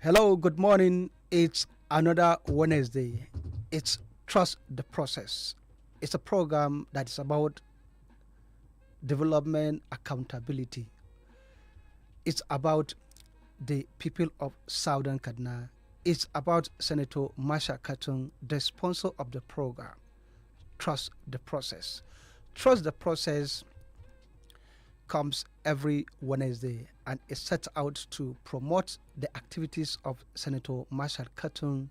Hello, good morning. It's another Wednesday. It's Trust the Process. It's a program that is about development accountability. It's about the people of Southern Kaduna. It's about Senator MARSHAL KATUNG, the sponsor of the program. Trust the Process. Trust the Process comes every Wednesday and is set out to promote the activities of Senator MARSHAL KATUNG.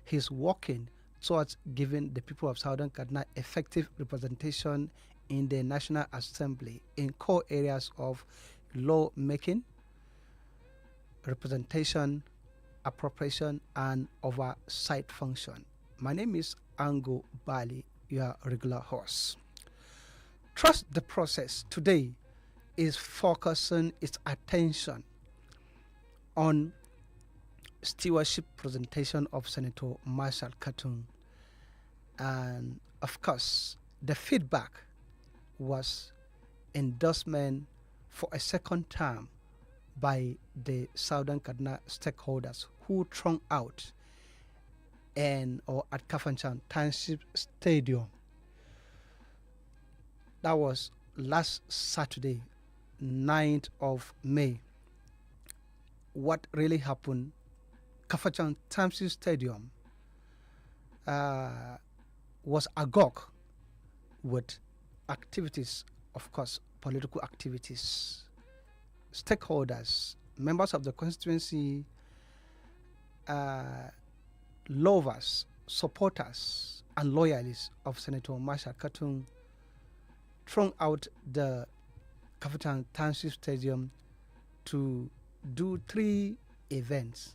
He's working towards giving the people of Southern Kaduna effective representation in the National Assembly in core areas of law making, representation, appropriation, and oversight function. My name is Ango, Bally, your regular host. Trust the Process today is focusing its attention on stewardship presentation of Senator MARSHAL KATUNG. And of course, the feedback was endorsement for a second term by the Southern Kaduna stakeholders who thronged out at Kafanchan Township Stadium. That was last Saturday, 9th of May. What really happened? Kafanchan Township Stadium was agog with activities, of course, political activities, stakeholders, members of the constituency, lovers, supporters, and loyalists of Senator MARSHAL KATUNG thrown out the Kafanchan Township Stadium to do 3 events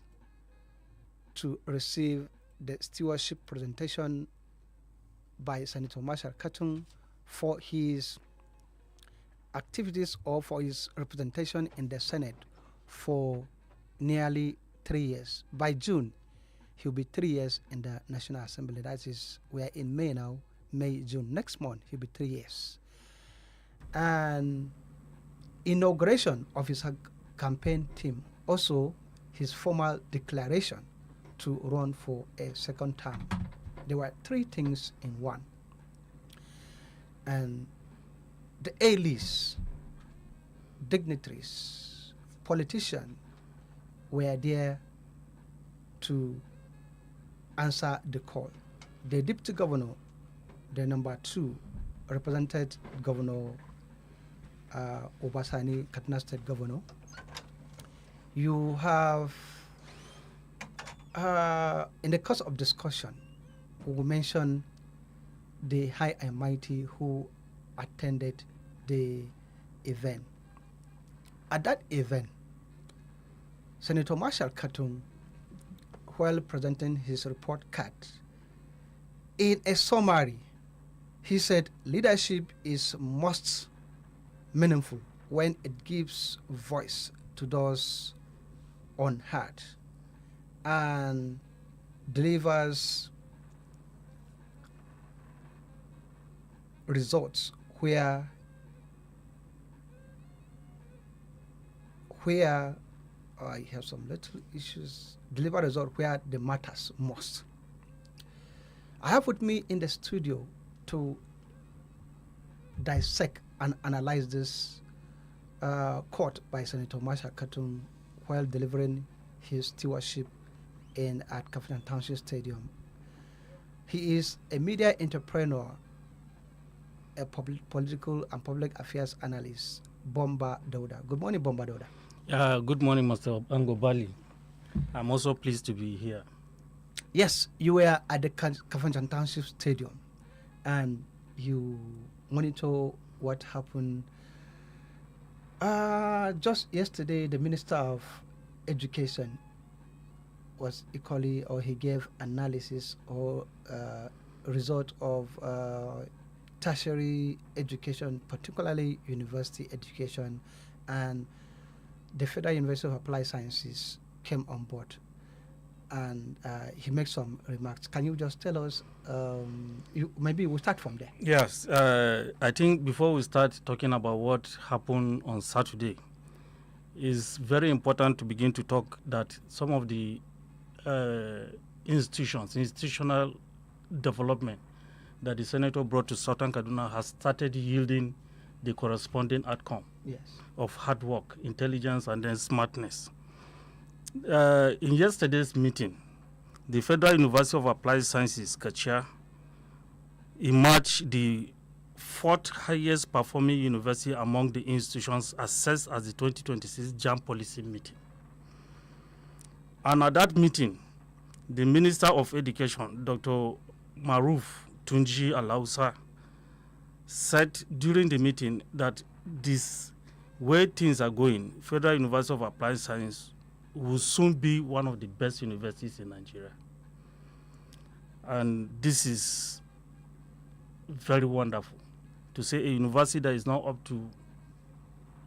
to receive the stewardship presentation by Senator MARSHAL KATUNG for his activities or for his representation in the Senate for nearly 3 years. By June, he'll be 3 years in the National Assembly. That is, we're in May now, May, June. Next month, he'll be 3 years. And inauguration of his campaign team, also his formal declaration to run for a second term. There were 3 things in one. And the A-list, dignitaries, politicians were there to answer the call. The deputy governor, the number 2, represented Governor Obasani, Kaduna State Governor. You have, in the course of discussion, we will mention the high and mighty who attended the event. At that event, Senator MARSHAL KATUNG, while presenting his report card, in a summary, he said leadership is most meaningful when it gives voice to those unheard and delivers results where I have some little issues, deliver results where the matters most. I have with me in the studio to dissect and analyze this quote by Senator MARSHAL KATUNG while delivering his stewardship at Kafanchan Township Stadium. He is a media entrepreneur, a political and public affairs analyst, BOMBA DAUDA. Good morning, BOMBA DAUDA. Good morning, Mr. Ango Bally. I'm also pleased to be here. Yes, you were at the Kafanchan Township Stadium and you monitor what happened. Just yesterday, the Minister of Education was equally, or he gave analysis or result of tertiary education, particularly university education, and the Federal University of Applied Sciences came on board. And he makes some remarks. Can you just tell us, maybe we'll start from there. Yes, I think before we start talking about what happened on Saturday, it's very important to begin to talk that some of the institutional development that the senator brought to Southern Kaduna has started yielding the corresponding outcome of hard work, intelligence, and then smartness. In yesterday's meeting, the Federal University of Applied Sciences, Kachia, emerged the fourth highest performing university among the institutions assessed as the 2026 JAM policy meeting. And at that meeting, the Minister of Education, Dr. Maruf Tunji Alausa, said during the meeting that this way things are going, Federal University of Applied Science will soon be one of the best universities in Nigeria. And this is very wonderful to say a university that is now up to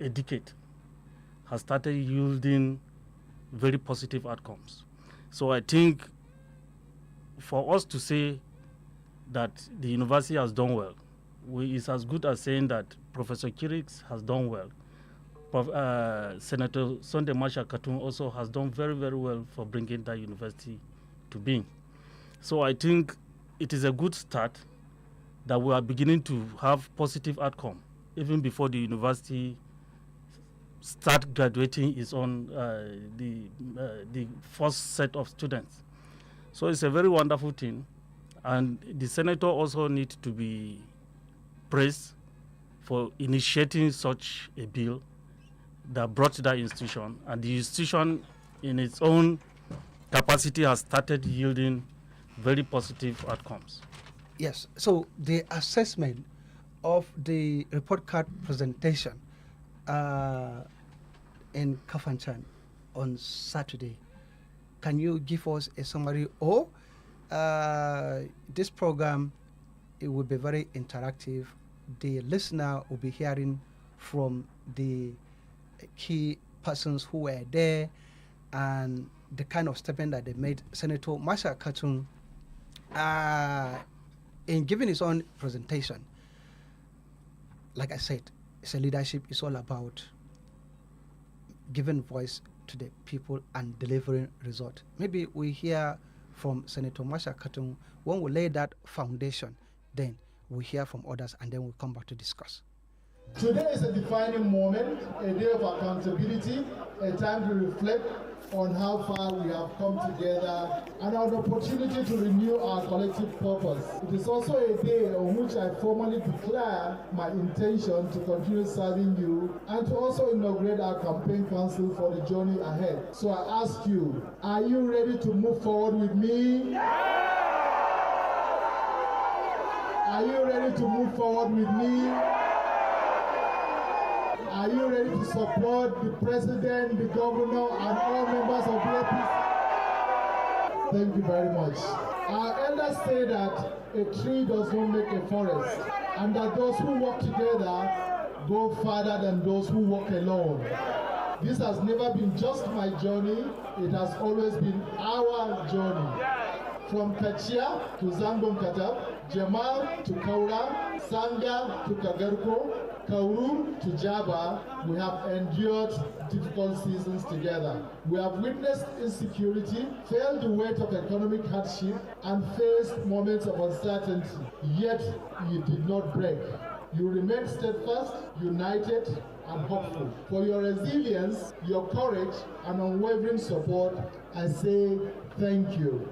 a decade has started yielding very positive outcomes. So I think for us to say that the university has done well, it's as good as saying that Professor Kirix has done well. Senator Sunday Marshal KATUNG also has done very, very well for bringing that university to being. So I think it is a good start that we are beginning to have positive outcome even before the university start graduating its own the first set of students. So it's a very wonderful thing, and the senator also needs to be praised for initiating such a bill that brought that institution, and the institution in its own capacity has started yielding very positive outcomes. Yes, so the assessment of the report card presentation in Kafanchan on Saturday, can you give us a summary? Or this program, it will be very interactive. The listener will be hearing from the key persons who were there and the kind of statement that they made. Senator Marshal KATUNG, in giving his own presentation, like I said, it's a leadership. It's all about giving voice to the people and delivering result. Maybe we hear from Senator Marshal KATUNG. When we lay that foundation, then we hear from others, and then we'll come back to discuss. Today is a defining moment, a day of accountability, a time to reflect on how far we have come together, and an opportunity to renew our collective purpose. It is also a day on which I formally declare my intention to continue serving you and to also inaugurate our campaign council for the journey ahead. So I ask you, are you ready to move forward with me? Are you ready to move forward with me? Are you ready to support the president, the governor, and all members of the APC? Thank you very much. Our elders say that a tree does not make a forest, and that those who work together go farther than those who work alone. This has never been just my journey, it has always been our journey. From Kachia to Zambon Katab, Jamal to Kaura, Sanga to Kagarko, Kauru to Jaba, we have endured difficult seasons together. We have witnessed insecurity, felt the weight of economic hardship, and faced moments of uncertainty. Yet, you did not break. You remained steadfast, united, and hopeful. For your resilience, your courage, and unwavering support, I say thank you.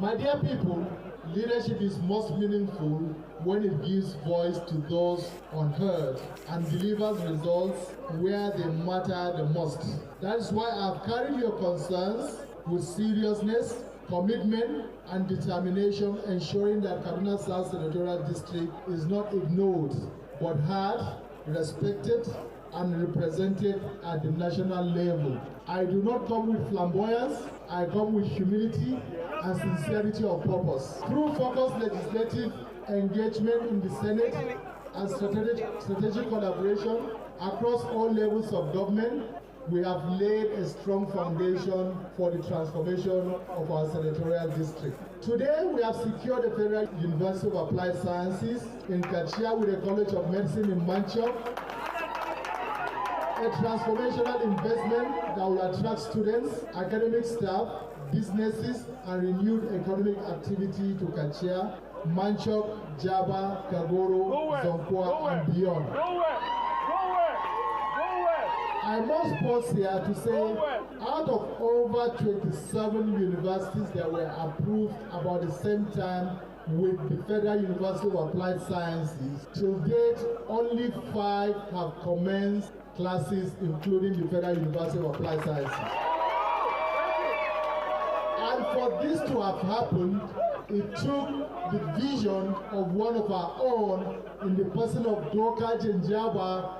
My dear people, leadership is most meaningful when it gives voice to those unheard and delivers results where they matter the most. That is why I've carried your concerns with seriousness, commitment, and determination, ensuring that Kaduna South Senatorial District is not ignored, but heard, respected, and represented at the national level. I do not come with flamboyance, I come with humility and sincerity of purpose. Through focused legislative engagement in the Senate and strategic collaboration across all levels of government, we have laid a strong foundation for the transformation of our senatorial district. Today, we have secured the Federal University of Applied Sciences in Kachia with a College of Medicine in Manchok, a transformational investment that will attract students, academic staff, businesses, and renewed economic activity to Kachia, Manchok, Jaba, Kagoro, Zonkwa, and beyond. I must pause here to say, out of over 27 universities that were approved about the same time with the Federal University of Applied Sciences, till date, only 5 have commenced classes, including the Federal University of Applied Sciences. And for this to have happened, it took the vision of one of our own in the person of Doka Jenjaba,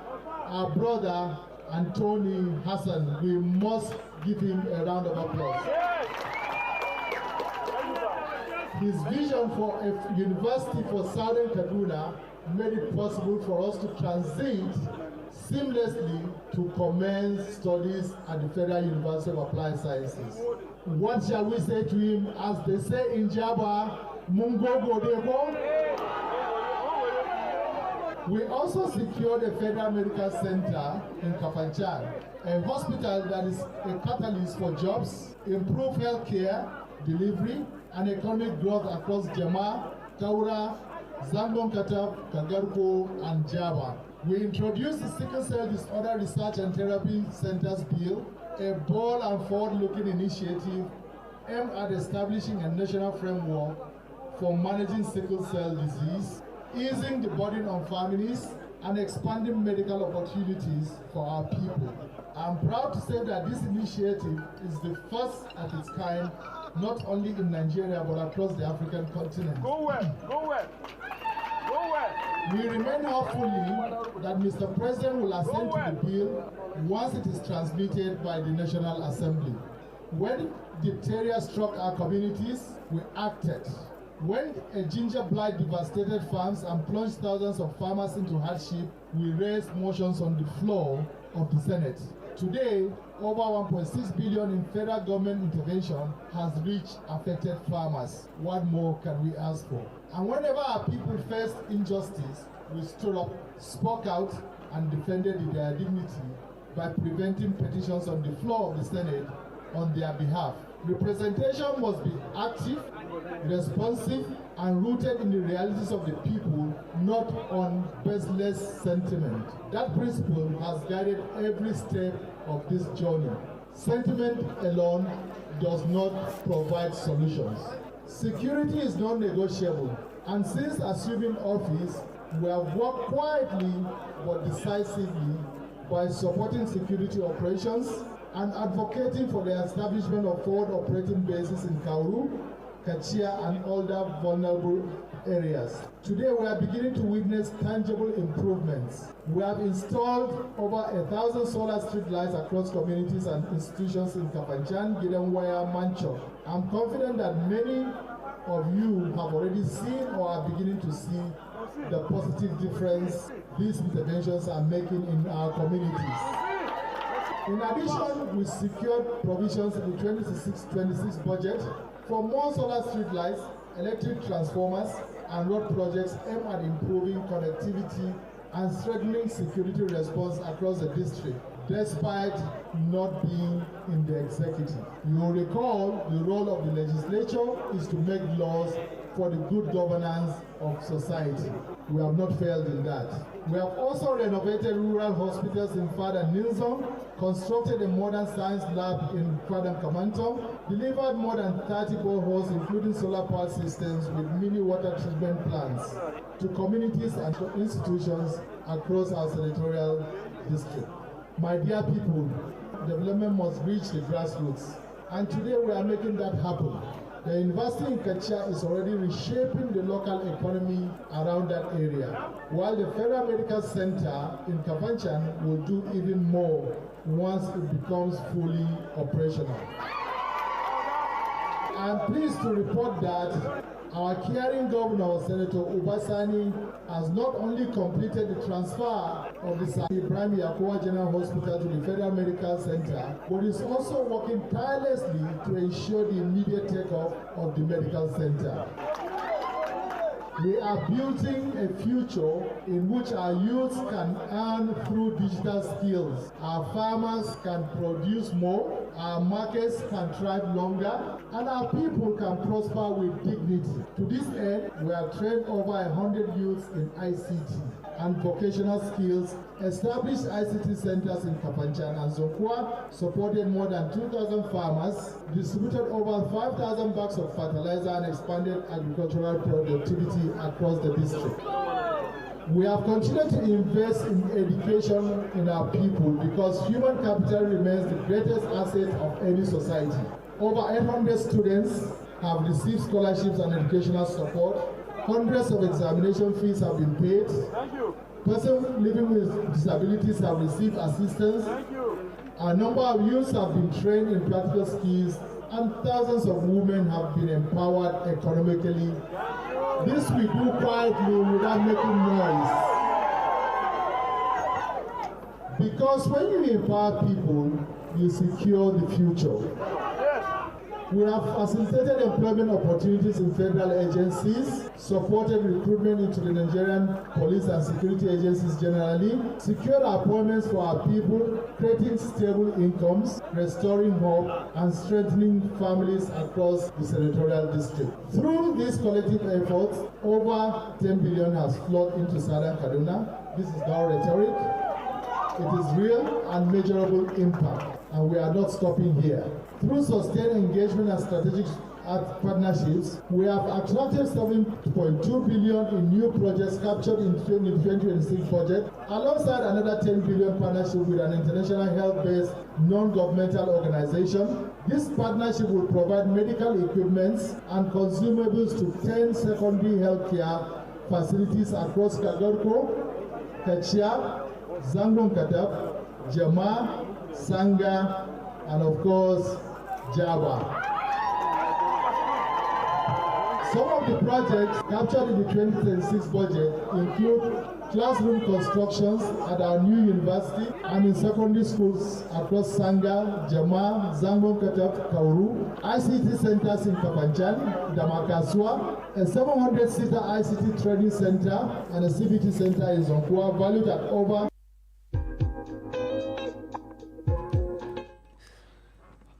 our brother, Anthony Hassan. We must give him a round of applause. His vision for a university for Southern Kaduna made it possible for us to transit seamlessly to commence studies at the Federal University of Applied Sciences. What shall we say to him? As they say in Java, Mungo Godebo. We also secured a Federal Medical Center in Kafanchan, a hospital that is a catalyst for jobs, improved healthcare, delivery, and economic growth across Jama, Kaura, Zambon Katab, Kagarko, and Java. We introduced the Sickle Cell Disorder Research and Therapy Centers Bill, a bold and forward-looking initiative aimed at establishing a national framework for managing sickle cell disease, easing the burden on families, and expanding medical opportunities for our people. I'm proud to say that this initiative is the first of its kind, not only in Nigeria, but across the African continent. Go well, go well, go well. We remain hopeful that Mr. President will assent to the bill once it is transmitted by the National Assembly. When diphtheria struck our communities, we acted. When a ginger blight devastated farms and plunged thousands of farmers into hardship, we raised motions on the floor of the Senate. Today, over 1.6 billion in federal government intervention has reached affected farmers. What more can we ask for? And whenever our people faced injustice, we stood up, spoke out, and defended their dignity by preventing petitions on the floor of the Senate on their behalf. Representation must be active, responsive, and rooted in the realities of the people, not on baseless sentiment. That principle has guided every step of this journey. Sentiment alone does not provide solutions. Security is non-negotiable, and since assuming office, we have worked quietly but decisively by supporting security operations and advocating for the establishment of forward operating bases in Kauru, Kachia, and other vulnerable areas. Today, we are beginning to witness tangible improvements. We have installed over 1,000 solar street lights across communities and institutions in Kafanchan, Gidanwaya, Manchok. I'm confident that many of you have already seen or are beginning to see the positive difference these interventions are making in our communities. In addition, we secured provisions in the 2026 budget for more solar street lights, electric transformers, and road projects aimed at improving connectivity and strengthening security response across the district, despite not being in the executive. You will recall the role of the legislature is to make laws for the good governance of society. We have not failed in that. We have also renovated rural hospitals in Fad and Nilsong, constructed a modern science lab in Fad and Kamantom, delivered more than 30 boreholes, including solar power systems with mini water treatment plants, to communities and institutions across our senatorial district. My dear people, development must reach the grassroots, and today we are making that happen. The university in Kachia is already reshaping the local economy around that area, while the Federal Medical Center in Kafanchan will do even more once it becomes fully operational. I'm pleased to report that our caring governor, Senator Ubasani, has not only completed the transfer of the Ibrahim Yakowa General Hospital to the Federal Medical Center, but is also working tirelessly to ensure the immediate takeoff of the medical center. We are building a future in which our youth can earn through digital skills. Our farmers can produce more, our markets can thrive longer, and our people can prosper with dignity. To this end, we have trained over 100 youths in ICT and vocational skills, established ICT centers in Kafanchan and Zokwa, supported more than 2,000 farmers, distributed over 5,000 bags of fertilizer, and expanded agricultural productivity across the district. We have continued to invest in education in our people because human capital remains the greatest asset of any society. Over 800 students have received scholarships and educational support. Hundreds of examination fees have been paid. Persons living with disabilities have received assistance. A number of youths have been trained in practical skills, and thousands of women have been empowered economically. This we do quietly without making noise. Because when you empower people, you secure the future. We have facilitated employment opportunities in federal agencies, supported recruitment into the Nigerian police and security agencies generally, secured appointments for our people, creating stable incomes, restoring hope, and strengthening families across the senatorial district. Through these collective efforts, over 10 billion has flowed into Southern Kaduna. This is not rhetoric. It is real and measurable impact, and we are not stopping here. Through sustained engagement and strategic partnerships, we have attracted 7.2 billion in new projects captured in the 2026 budget, alongside another 10 billion partnership with an international health-based non-governmental organization. This partnership will provide medical equipment and consumables to 10 secondary healthcare facilities across Kagorko, Kachia, Zangon Katap, Jama, Sanga, and of course, Java. Some of the projects captured in the 2026 budget include classroom constructions at our new university and in secondary schools across Sanga, Jama, Zangon Katap, Kauru, ICT centers in Kafanchan, Damakaswa, a 700-seater ICT training center, and a CBT center in Zonkwa, valued at over.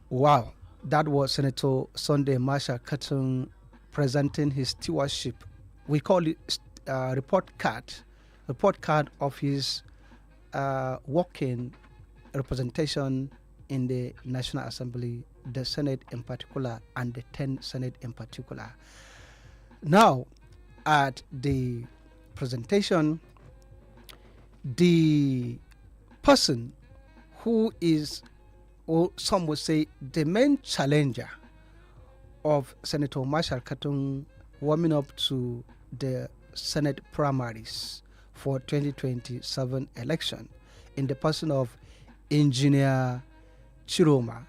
Wow, that was Senator Sunday Marshal KATUNG presenting his stewardship. We call it report card of his working representation in the National Assembly, the Senate in particular, and the 10th Senate in particular. Now, at the presentation, the person who is, or some would say, the main challenger of Senator Marshal KATUNG warming up to the Senate primaries for 2027 election in the person of Engineer Chiroma,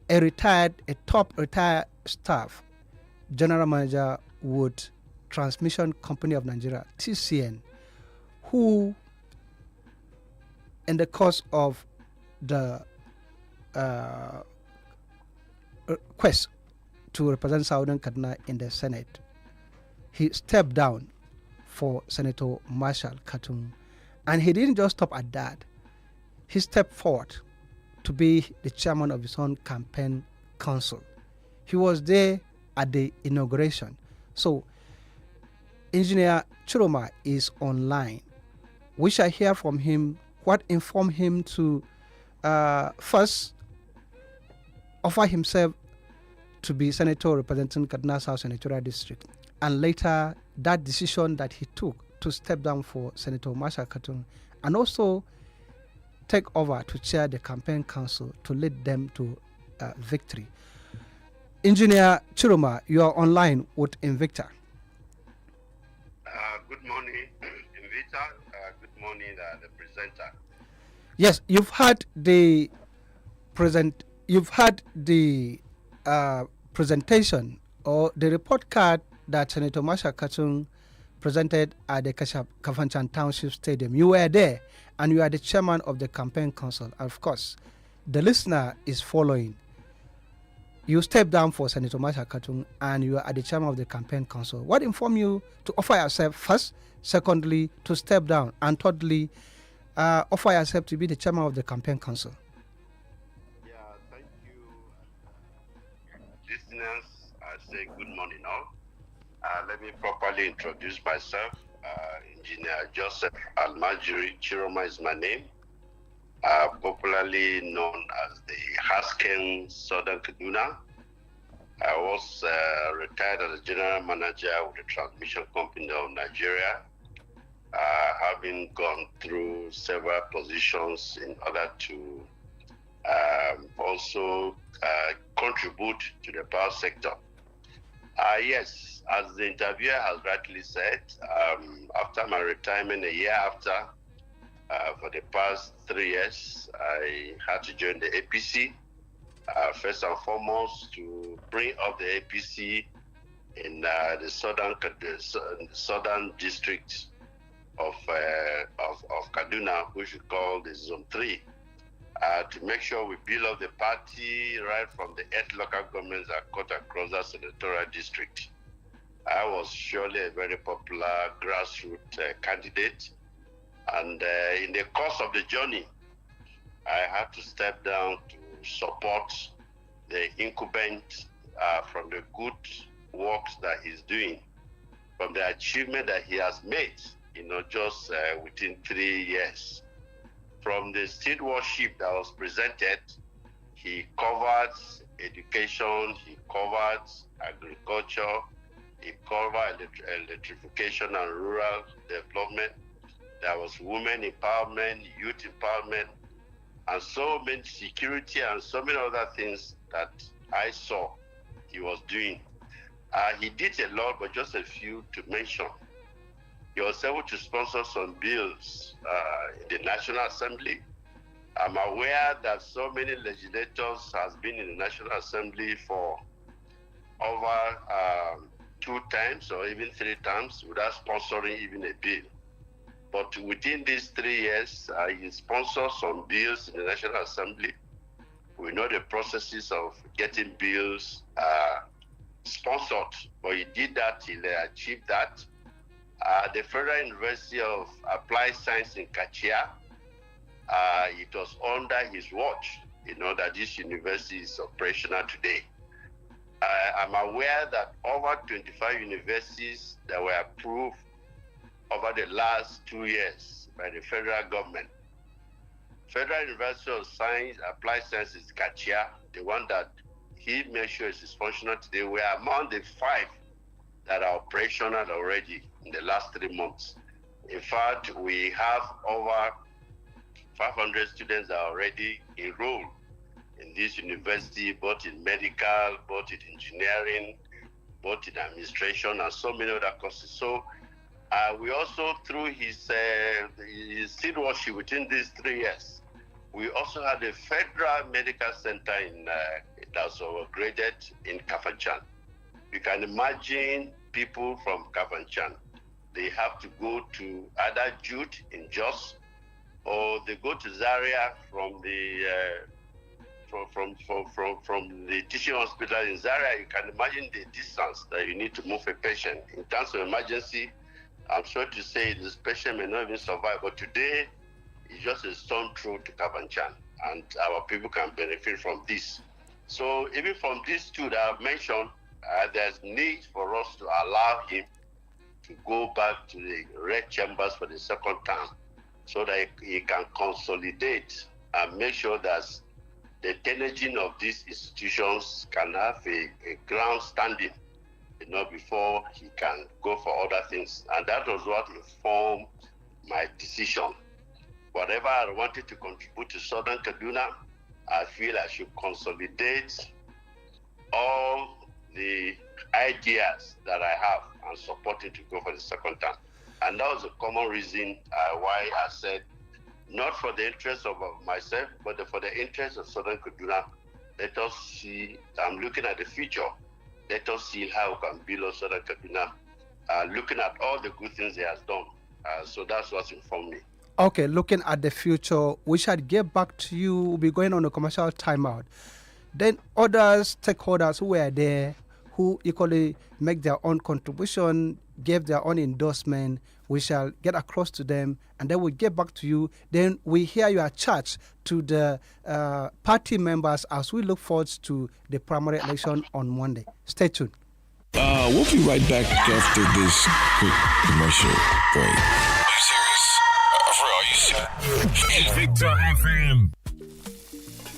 a top retired staff, general manager with Transmission Company of Nigeria, TCN, who in the course of the quest to represent Southern Kaduna in the Senate, he stepped down for Senator Marshal KATUNG, and he didn't just stop at that. He stepped forward to be the chairman of his own campaign council. He was there at the inauguration. So Engineer Chiroma is online. We shall hear from him what informed him to first offer himself to be senator representing Kaduna South Senatorial District, and later that decision that he took to step down for Senator Marshal KATUNG, and also take over to chair the campaign council to lead them to victory. Engineer Chiroma, you are online with Invicta. Good morning, Invicta. Good morning, the presenter. Yes, you've had the presentation or the report card that Senator Marshal KATUNG presented at the Kafanchan Township Stadium. You were there, and you are the chairman of the campaign council. Of course, the listener is following. you stepped down for Senator Marshal KATUNG and you are at the chairman of the campaign council. What informed you to offer yourself first, secondly, to step down, and thirdly, offer yourself to be the chairman of the campaign council? Yeah, thank you. Listeners, I say good morning all. Let me properly introduce myself. Engineer Joseph Almajiri Chiroma is my name, popularly known as the Hasken Southern Kaduna. I was retired as a general manager with the transmission company of Nigeria, having gone through several positions in order to also contribute to the power sector. Yes, as the interviewer has rightly said, after my retirement, a year after, for the past 3 years, I had to join the APC, first and foremost to bring up the APC in the southern district of Kaduna, which we call the Zone 3. To make sure we build up the party right from the 8 local governments that cut across that senatorial district. I was surely a very popular grassroots candidate, and in the course of the journey, I had to step down to support the incumbent from the good works that he's doing, from the achievement that he has made, just within 3 years. From the stewardship that was presented, he covered education, he covered agriculture, he covered electrification and rural development. There was women empowerment, youth empowerment, and so many security and so many other things that I saw he was doing. He did a lot, but just a few to mention. He was able to sponsor some bills in the National Assembly. I'm aware that so many legislators has been in the National Assembly for over 2 times or even 3 times without sponsoring even a bill. But within these 3 years, he sponsored some bills in the National Assembly. We know the processes of getting bills sponsored, but he did that, he achieved that. The Federal University of Applied Science in Kachia, it was under his watch, that this university is operational today. I'm aware that over 25 universities that were approved over the last 2 years by the federal government. Federal University of Science, Applied Sciences Kachia, the one that he made sure is functional today, were among the 5 that are operational already in the last 3 months. In fact, we have over 500 students that are already enrolled in this university, both in medical, both in engineering, both in administration, and so many other courses. So we also, through his stewardship within these 3 years, we also had a federal medical center that was upgraded in Kafanchan. You can imagine people from Kafanchan, they have to go to either Jude in Jos, or they go to Zaria from the from the teaching hospital in Zaria. You can imagine the distance that you need to move a patient. In terms of emergency, I'm sorry to say this patient may not even survive, but today it's just a stone throw to Kafanchan, and our people can benefit from this. So even from these 2 that I've mentioned, there's need for us to allow him to go back to the red chambers for the 2nd term, so that he can consolidate and make sure that the tenaging of these institutions can have a ground standing, before he can go for other things. And that was what informed my decision. Whatever I wanted to contribute to Southern Kaduna, I feel I should consolidate all the ideas that I have and support it to go for the 2nd term. And that was a common reason why I said, not for the interest of myself, but for the interest of Southern Kaduna, let us see, I'm looking at the future, let us see how we can build up Southern Kaduna, looking at all the good things he has done. So that's what's informed me. Okay, looking at the future, we shall get back to you. We'll be going on a commercial timeout. Then other stakeholders who were there, who equally make their own contribution, gave their own endorsement, we shall get across to them, and then we'll get back to you. Then we hear your charge to the party members as we look forward to the primary election on Monday. Stay tuned. We'll be right back after this quick commercial break. Are you serious? For real, are you serious? Victor FM.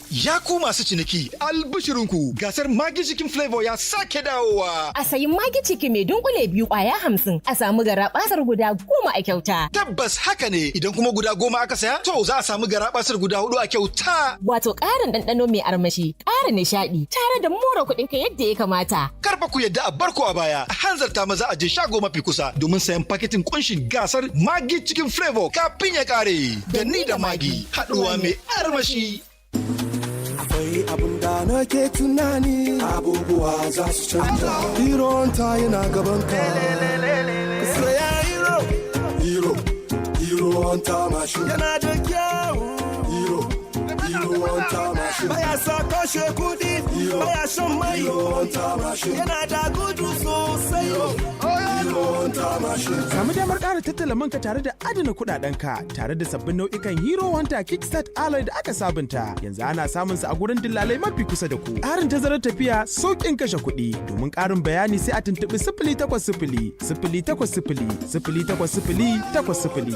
Ya ku masu ciniki, albishirinku gasar Magi Chicken Flavor ya sake dawowa. A sayi Magi Chicken mai dunkule 2 kwaya 50, a samu garabasar guda 10 a kyauta. Tabbas haka ne, idan kuma guda 10 aka saya, to za a samu garabasar guda 4 a kyauta. Wato ƙarin ɗanɗano mai armashi, ƙarin nishaɗi, tare da more kuɗinka yadda ya kamata. Karfa ku yadda a barko a baya, a hanzarta maza a je shago mafi kusa domin sayan paketin kunshin gasar Magi Chicken Flavor kafin ya ƙare. Da ni da Magi, haɗuwa mai armashi. Akwai abun da nake tunani, abubuwa za su canja. Hero ta yana gaban ka. Saya hero ta mashi. Yana da kyau. Hero ta mashi. Baya sa kashe kudi, baya shan mai. Hero ta mashi. Yana da gudu sosai. Samu damar ƙara tattala manka tare da adana kuɗaɗenka tare da sabbin nau'ikan Hero Hunter Kickstart Alloy da aka sabunta. Yanzu ana samun su a gurin dillalai mafi kusa da ku. Ƙarin tazarar tafiya, sauƙin kashe kuɗi. Domin ƙarin bayani sai a tuntuɓi 0800 080 080 800.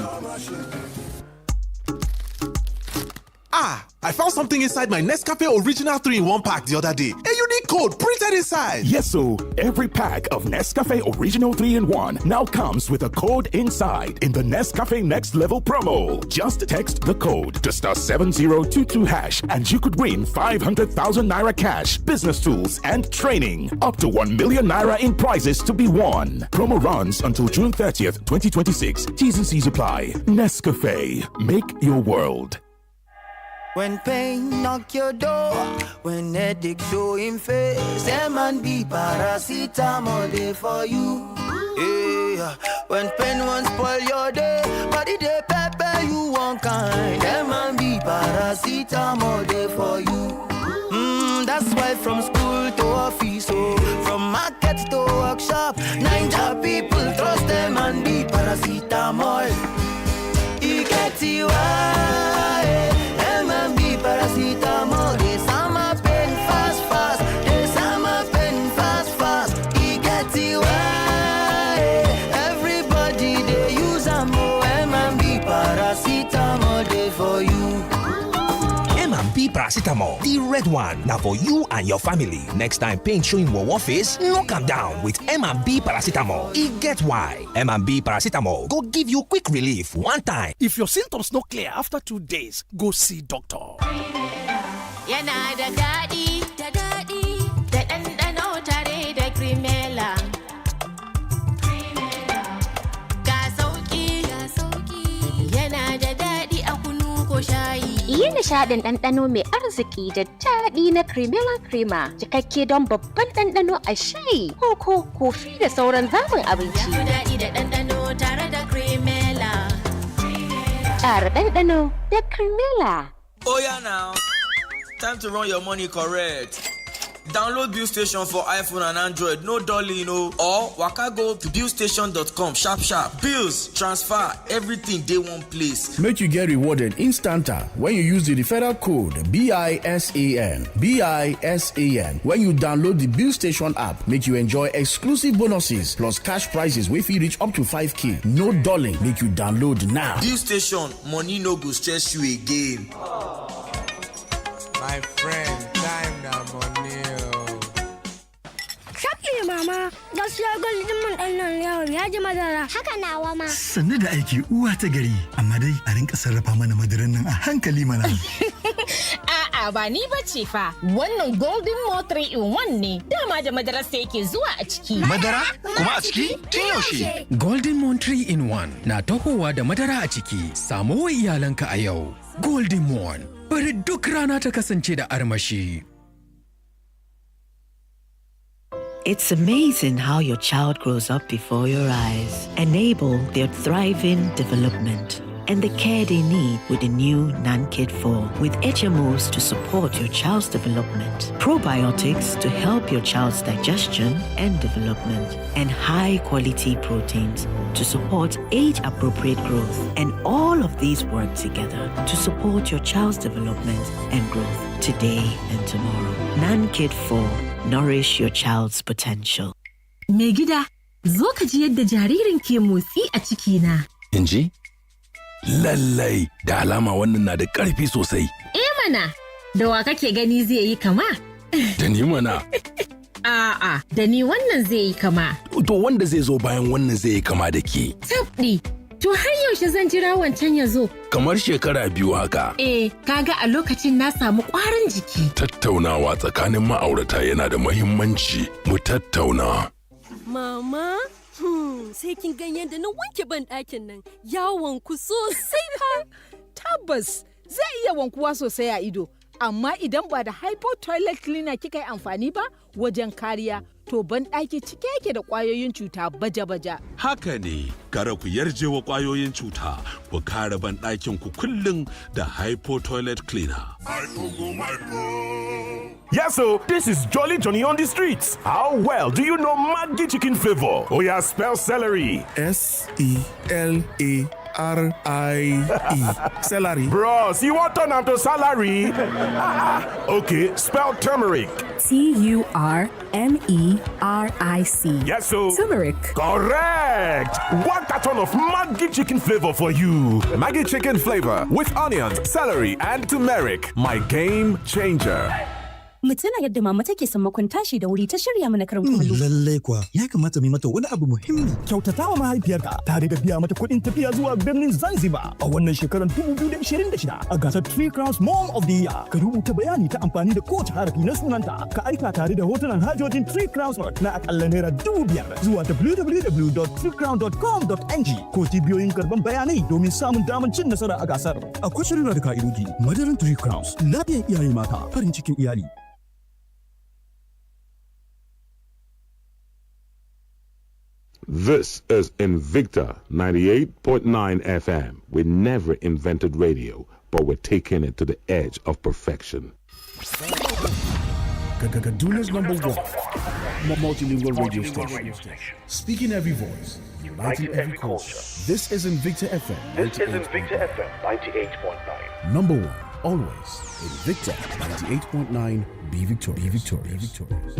Ah, I found something inside my Nescafe Original 3-in-1 pack the other day. A unique code printed inside. Yes, so every pack of Nescafe Original 3-in-1 now comes with a code inside in the Nescafe Next Level promo. Just text the code to *7022# and you could win 500,000 naira cash, business tools, and training. Up to 1 million naira in prizes to be won. Promo runs until June 30th, 2026. T's and C's apply. Nescafe. Make your world. When pain knock your door, when headache show in face, them and be paracetamol day for you. Yeah, when pain won't spoil your day, body they pepper you one kind. Them and be paracetamol day for you. That's why from school to office, oh, from market to workshop, 90 people trust them and be paracetamol. You get you why. Paracetamol, they summer pain fast, they summer pain fast. He get you why. Everybody they use a more M&B paracetamol day for you. M&B paracetamol, the red one. Now for you and your family. Next time pain showing more face, knock them down with M&B paracetamol. It get why. M&B paracetamol go give you quick relief one time. If your symptoms not clear after 2 days, go see doctor. Yana da daɗi, da ɗanɗano tare da Cremella. Ga sauƙi, yana da daɗi a kunu ko shayi. Yi nishaɗin ɗanɗano mai arziki da daɗi na Cremella Crema, cikakke don babban ɗanɗano a shayi, koko, kofi da sauran zaɓin abinci. Ya daɗi da ɗanɗano tare da Cremella. Ƙara ɗanɗano da Cremella. Oh yeah now. Time to run your money correct. Download Bill Station for iPhone and Android, no dolly, or waka go to billstation.com sharp. Bills, transfer, everything day one place. Make you get rewarded instanta when you use the referral code BISAN. When you download the Bill Station app, make you enjoy exclusive bonuses plus cash prizes wey fit reach up to 5K. No dolly, make you download now. Bill Station, money no go stress you again. My friend, time na money. Shafi mama, gaskiya gwaldin mun ɗan nan yawon ya ji madara. Haka nawa ma. Sannu da aiki uwa ta gari, amma dai a rinka sarrafa mana madaran nan a hankali mana. A'a ba ni bace fa. Wannan Golden Mo 3-in-1 ne. Dama da madarar sa yake zuwa a ciki. Madara? Kuma a ciki? Tun yaushe? Golden Mo 3-in-1 na tahowa da madara a ciki. Samo wa iyalanka a yau. Golden Mo. Bari duk rana ta kasance da armashi. It's amazing how your child grows up before your eyes. Enable their thriving development. and the care they need with the new NanKid 4 with HMOs to support your child's development, probiotics to help your child's digestion and development, and high-quality proteins to support age-appropriate growth. And all of these work together to support your child's development and growth today and tomorrow. NanKid 4, nourish your child's potential. Me gida, zo ka ji yadda jaririn ke motsi a cikina. In ji? Lallai, da alama wannan na da ƙarfi sosai. Mana, da wa kake gani zai yi kama? Da ni mana. A'a, da ni wannan zai yi kama. To wanda zai zo bayan wannan zai yi kama da ke. Tabɗi, to har yaushe zan jira wancan ya zo? Kamar shekara 2 haka. Kaga a lokacin na samu ƙwarin jiki. Tattaunawa tsakanin ma'aurata yana da muhimmanci. Mu tattauna. Mama, sai kin gan yadda na wanke ban ɗakin nan ya wanku sosai fa. Tabbas zai iya wankuwa sosai a ido, amma idan ba da hypo toilet cleaner kika yi amfani ba wajen kariya, to ban ɗaki cike yake da ƙwayoyin cuta baja-baja. Haka ne, gara ku yarje wa ƙwayoyin cuta, ku kare ban ɗakin ku kullum da hypo toilet cleaner. Yes, so this is Jolly Johnny on the streets. How well do you know Maggi chicken flavor? Oh yeah, spell celery. SELARIE. Celery. Bros, you want turn am to salary? Okay, spell turmeric. TURMERIC. Yes, so turmeric. Correct. 1 carton of Maggi chicken flavor for you. Maggi chicken flavor with onions, celery, and turmeric. My game changer. Mu tuna yadda mama take sammakon tashi da wuri ta shirya mana karin kumallo. Lallai kuwa ya kamata mu mata wani abu muhimmi. Kyautata wa mahaifiyarka tare da biya mata kuɗin tafiya zuwa birnin Zanzibar a wannan shekarar 2026 a gasar 3 Crowns Mom of the Year. Ka rubuta bayani ta amfani da kowace harafi na sunanta. Ka aika tare da hotunan hajojin 3 Crowns na akalla naira 5,000 zuwa www.3crown.com.ng ko cibiyoyin karban bayanai domin samun damar cin nasara a gasar. Akwai shirya da ka'idoji. Madaran 3 Crowns, lafiyar iyaye mata, farin cikin iyali. This is Invicta 98.9 FM. We never invented radio, but we're taking it to the edge of perfection. Kaduna's #1 multilingual radio station. Speaking every voice, uniting every culture. This is Invicta FM 98.9. #1, always. Invicta 98.9. Be victorious. Be victorious. Be victorious.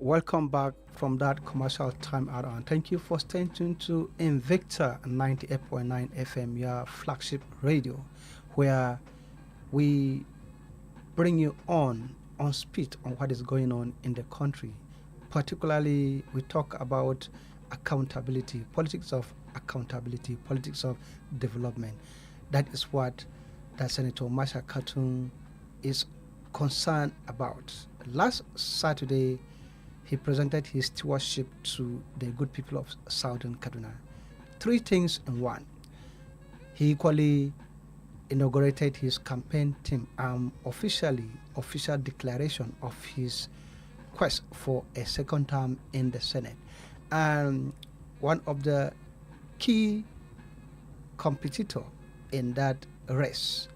Welcome back from that commercial time out on. Thank you for staying tuned to Invicta 98.9 FM, your flagship radio, where we bring you on speed on what is going on in the country. Particularly, we talk about accountability, politics of accountability, politics of development. That is what that Senator Marshal KATUNG is concerned about. Last Saturday, he presented his stewardship to the good people of Southern Kaduna. 3 things in one. He equally inaugurated his campaign team, official declaration of his quest for a second term in the Senate. And one of the key competitor in that race,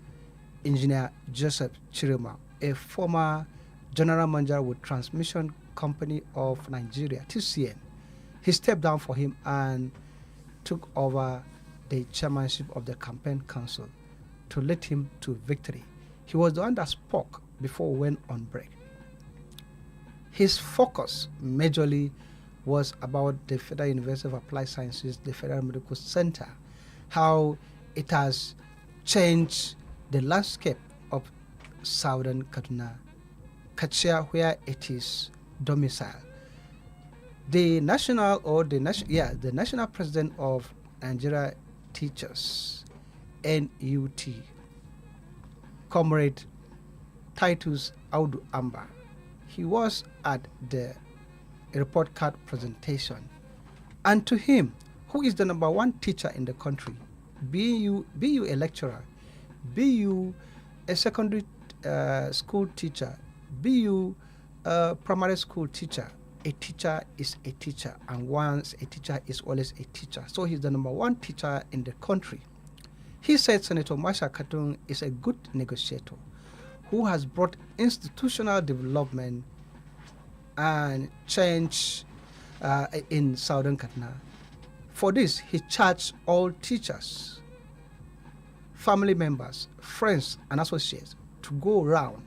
Engineer Joseph Chirima, a former general manager with Transmission Company of Nigeria, TCN. He stepped down for him and took over the chairmanship of the campaign council to lead him to victory. He was the one that spoke before we went on break. His focus majorly was about the Federal University of Applied Sciences, the Federal Medical Center, how it has changed the landscape of Southern Kaduna, Kachia, where it is domicile. The national president of Nigeria Teachers, NUT, Comrade Titus Audu Amba, he was at the report card presentation, and to him, who is the #1 teacher in the country, be you a lecturer, be you a secondary school teacher, be you a primary school teacher, a teacher is a teacher, and once a teacher is always a teacher. So he's the number one teacher in the country. He said Senator Marshal KATUNG is a good negotiator who has brought institutional development and change in Southern Kaduna. For this, he charged all teachers, family members, friends, and associates to go around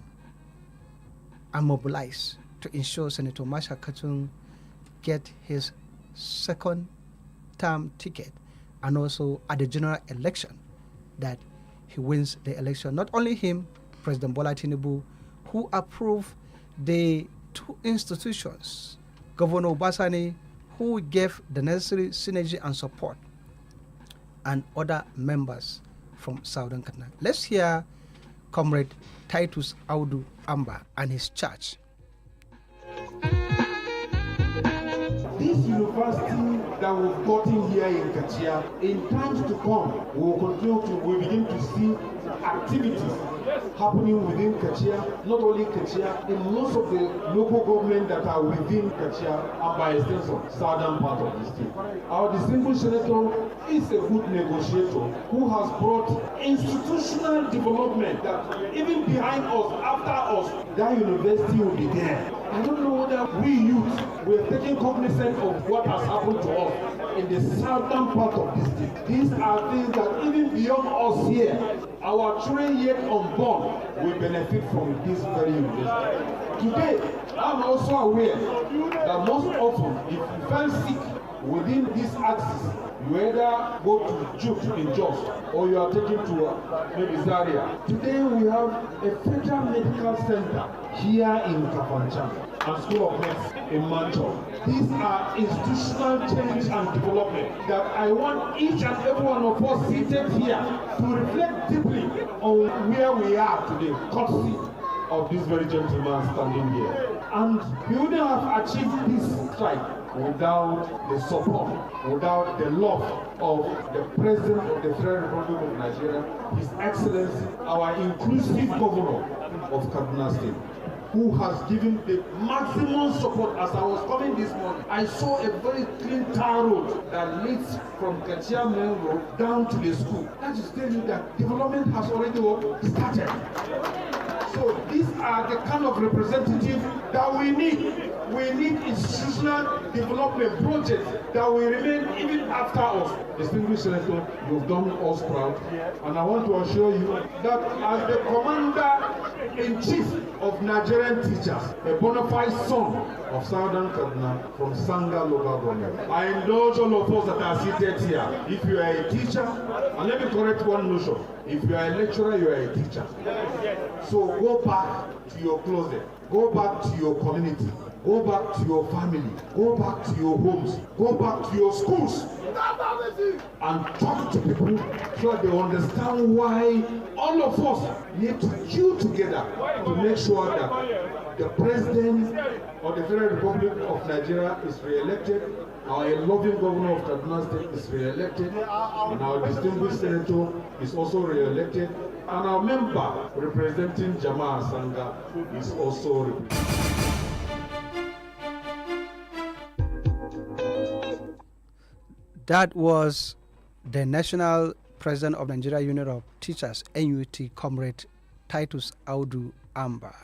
and mobilize to ensure Senator Marshal KATUNG get his second term ticket, and also at the general election that he wins the election. Not only him, President Bola Tinubu, who approved the two institutions, Governor Obasani, who gave the necessary synergy and support, and other members from Southern Kaduna. Let's hear Comrade Titus Audu Amba and his charge. This university that we've gotten here in Kachia, in times to come, we'll begin to see activities happening within Kachia, not only Kachia, in most of the local government that are within Kachia and by extension, southern part of the state. Our distinguished senator is a good negotiator who has brought institutional development that even behind us, after us, that university will be there. I don't know whether we youth, we are taking cognizance of what has happened to us in the southern part of the state. These are things that even beyond us here, our children yet unborn will benefit from this very university. Today, I'm also aware that most often, if you fell sick within this axis, you either go to Juke in Jos or you are taken to maybe Zaria. Today we have a federal medical center here in Kafanchan and School of Medicine in Manchester. These are institutional change and development that I want each and every one of us seated here to reflect deeply on where we are today, courtesy of this very gentleman standing here. And we wouldn't have achieved this strike without the support, without the love of the President of the Federal Republic of Nigeria, His Excellency, our inclusive governor of Kaduna State, who has given the maximum support. As I was coming this morning, I saw a very clean tar road that leads from Kachia Main Road down to the school. That is telling you that development has already started. So these are the kind of representatives that we need. We need institutional development projects that will remain even after us. Distinguished Senator, you've done us proud. And I want to assure you that as the Commander-in-Chief of Nigerian teachers, a bona fide son of Southern Kaduna from Sanga local government, I indulge all of us that are seated here. If you are a teacher, and let me correct one notion, if you are a lecturer, you are a teacher. So go back to your closet, go back to your community, go back to your family, go back to your homes, go back to your schools, and talk to people so that they understand why all of us need to queue together to make sure that the President of the Federal Republic of Nigeria is re-elected, our loving governor of Kaduna State is re-elected, and our distinguished senator is also re-elected, and our member representing Jamaa Sanga is also represented. That was the National President of Nigeria Union of Teachers, NUT, Comrade Titus Audu Amba,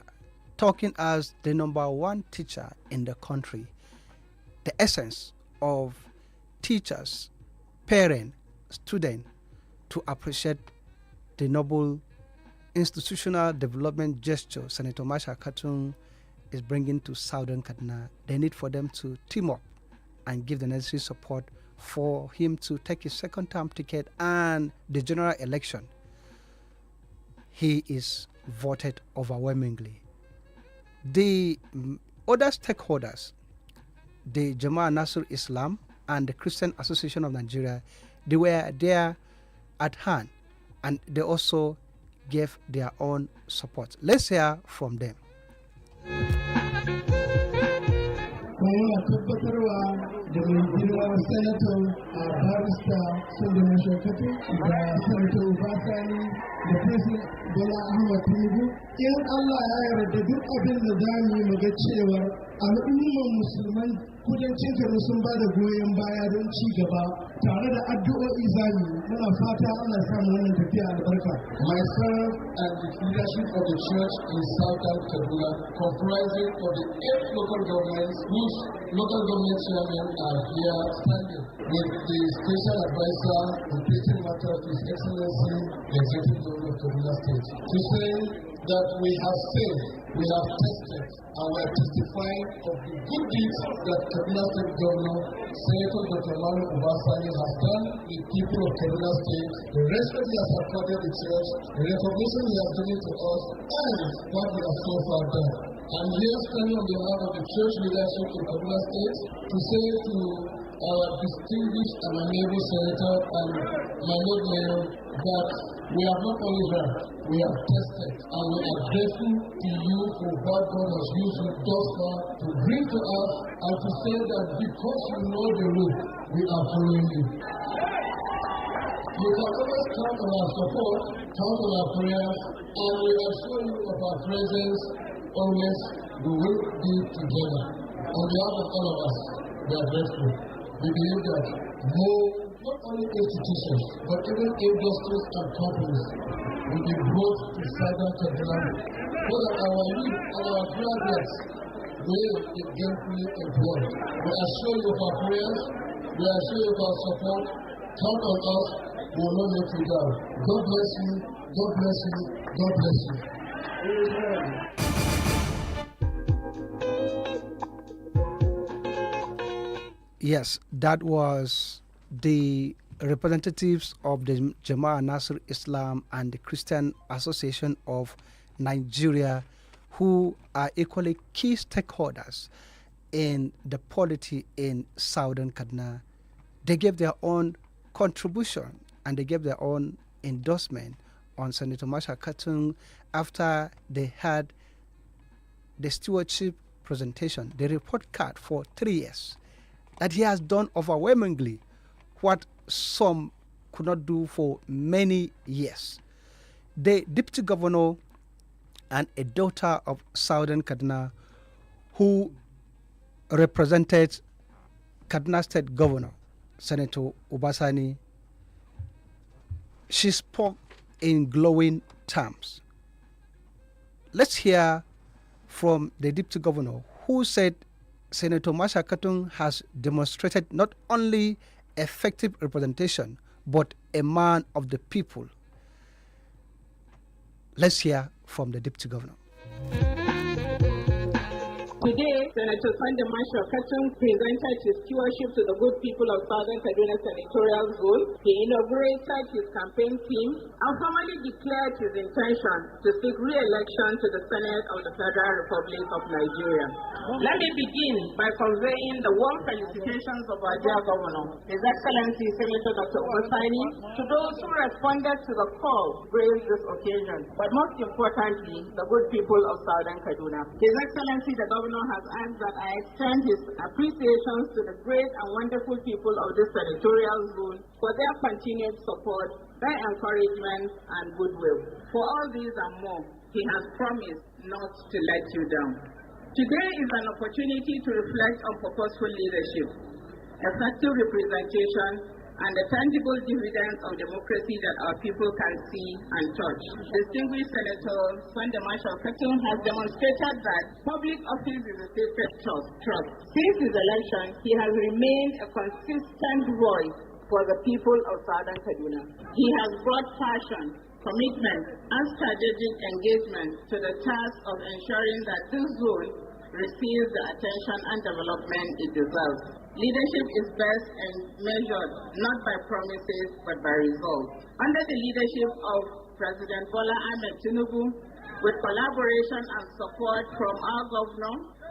talking as the number one teacher in the country, the essence of teachers, parents, students to appreciate the noble institutional development gesture Senator Marshal KATUNG is bringing to Southern Kaduna. The need for them to team up and give the necessary support for him to take his second term ticket and the general election. He is voted overwhelmingly. The other stakeholders, the Jamaat Nasrul Islam and the Christian Association of Nigeria, they were there at hand and they also gave their own support. Let's hear from them. da mai girma senator a barista Sunday Shekatu da senator Basani da president Bola Ahmed Tinubu. In Allah ya yarda duk abin da za mu yi mu ga cewa al'ummar musulman kudancin Kano sun ba da goyon baya don ci gaba tare da addu'o'i zami muna fata Allah ya samu wannan tafiya albarka. Myself and the leadership of the church in Southern Kaduna, comprising of the 8 local governments whose local government chairmen are here standing with the special advisor on Christian matters, His Excellency the Executive Governor of Kaduna State, to say that we have seen, we have tested, and we are testifying of the good deeds that Kaduna State Governor, Senator Dr. Manu Obasani has done with people of Kaduna State, the respect he has accorded the church, the recognition he has given to us, and what we have so far done. I'm here standing on behalf of the church leadership in Kaduna State to say to our distinguished and amiable senator and my Lord Mayor that we have not only heard, we have tested, and we are grateful to you for what God has used you thus far to bring to us, and to say that because you know the route, we are following you. You can always count on our support, count on our prayers, and we assure you of our presence. Always we will be together. On behalf of all of us, we are grateful. We believe that not only institutions, but even industries and companies will be brought to Southern Kaduna so that our youth and our graduates will be gainfully employed. We assure you of our prayers, we assure you of our support. Count on us, we will not let you down. God bless you, God bless you, God bless you. Amen. Yes, that was the representatives of the Jama'at Nasir Islam and the Christian Association of Nigeria, who are equally key stakeholders in the polity in Southern Kaduna. They gave their own contribution and they gave their own endorsement on Senator Marshal KATUNG after they had the stewardship presentation, the report card for 3 years, that he has done overwhelmingly what some could not do for many years. The deputy governor and a daughter of Southern Kaduna who represented Kaduna State Governor, Senator Obasani, she spoke in glowing terms. Let's hear from the deputy governor who said Senator Marshal KATUNG has demonstrated not only effective representation, but a man of the people. Let's hear from the deputy governor. Today, Senator Sunday Marshal KATUNG presented his stewardship to the good people of Southern Kaduna Senatorial Zone. He inaugurated his campaign team and formally declared his intention to seek re-election to the Senate of the Federal Republic of Nigeria. Let me begin by conveying the warm felicitations of our dear Governor, His Excellency Senator Dr. Obasani, to those who responded to the call to grace this occasion, but most importantly, the good people of Southern Kaduna. His Excellency the Governor has asked that I extend his appreciations to the great and wonderful people of this senatorial zone for their continued support, their encouragement, and goodwill. For all these and more, he has promised not to let you down. Today is an opportunity to reflect on purposeful leadership, effective representation, and the tangible dividends of democracy that our people can see and touch. Distinguished Senator Sunday Marshal KATUNG has demonstrated that public office is a sacred trust. Since his election, he has remained a consistent voice for the people of Southern Kaduna. He has brought passion, commitment, and strategic engagement to the task of ensuring that this zone receives the attention and development it deserves. Leadership is best measured not by promises but by results. Under the leadership of President Bola Ahmed Tinubu, with collaboration and support from our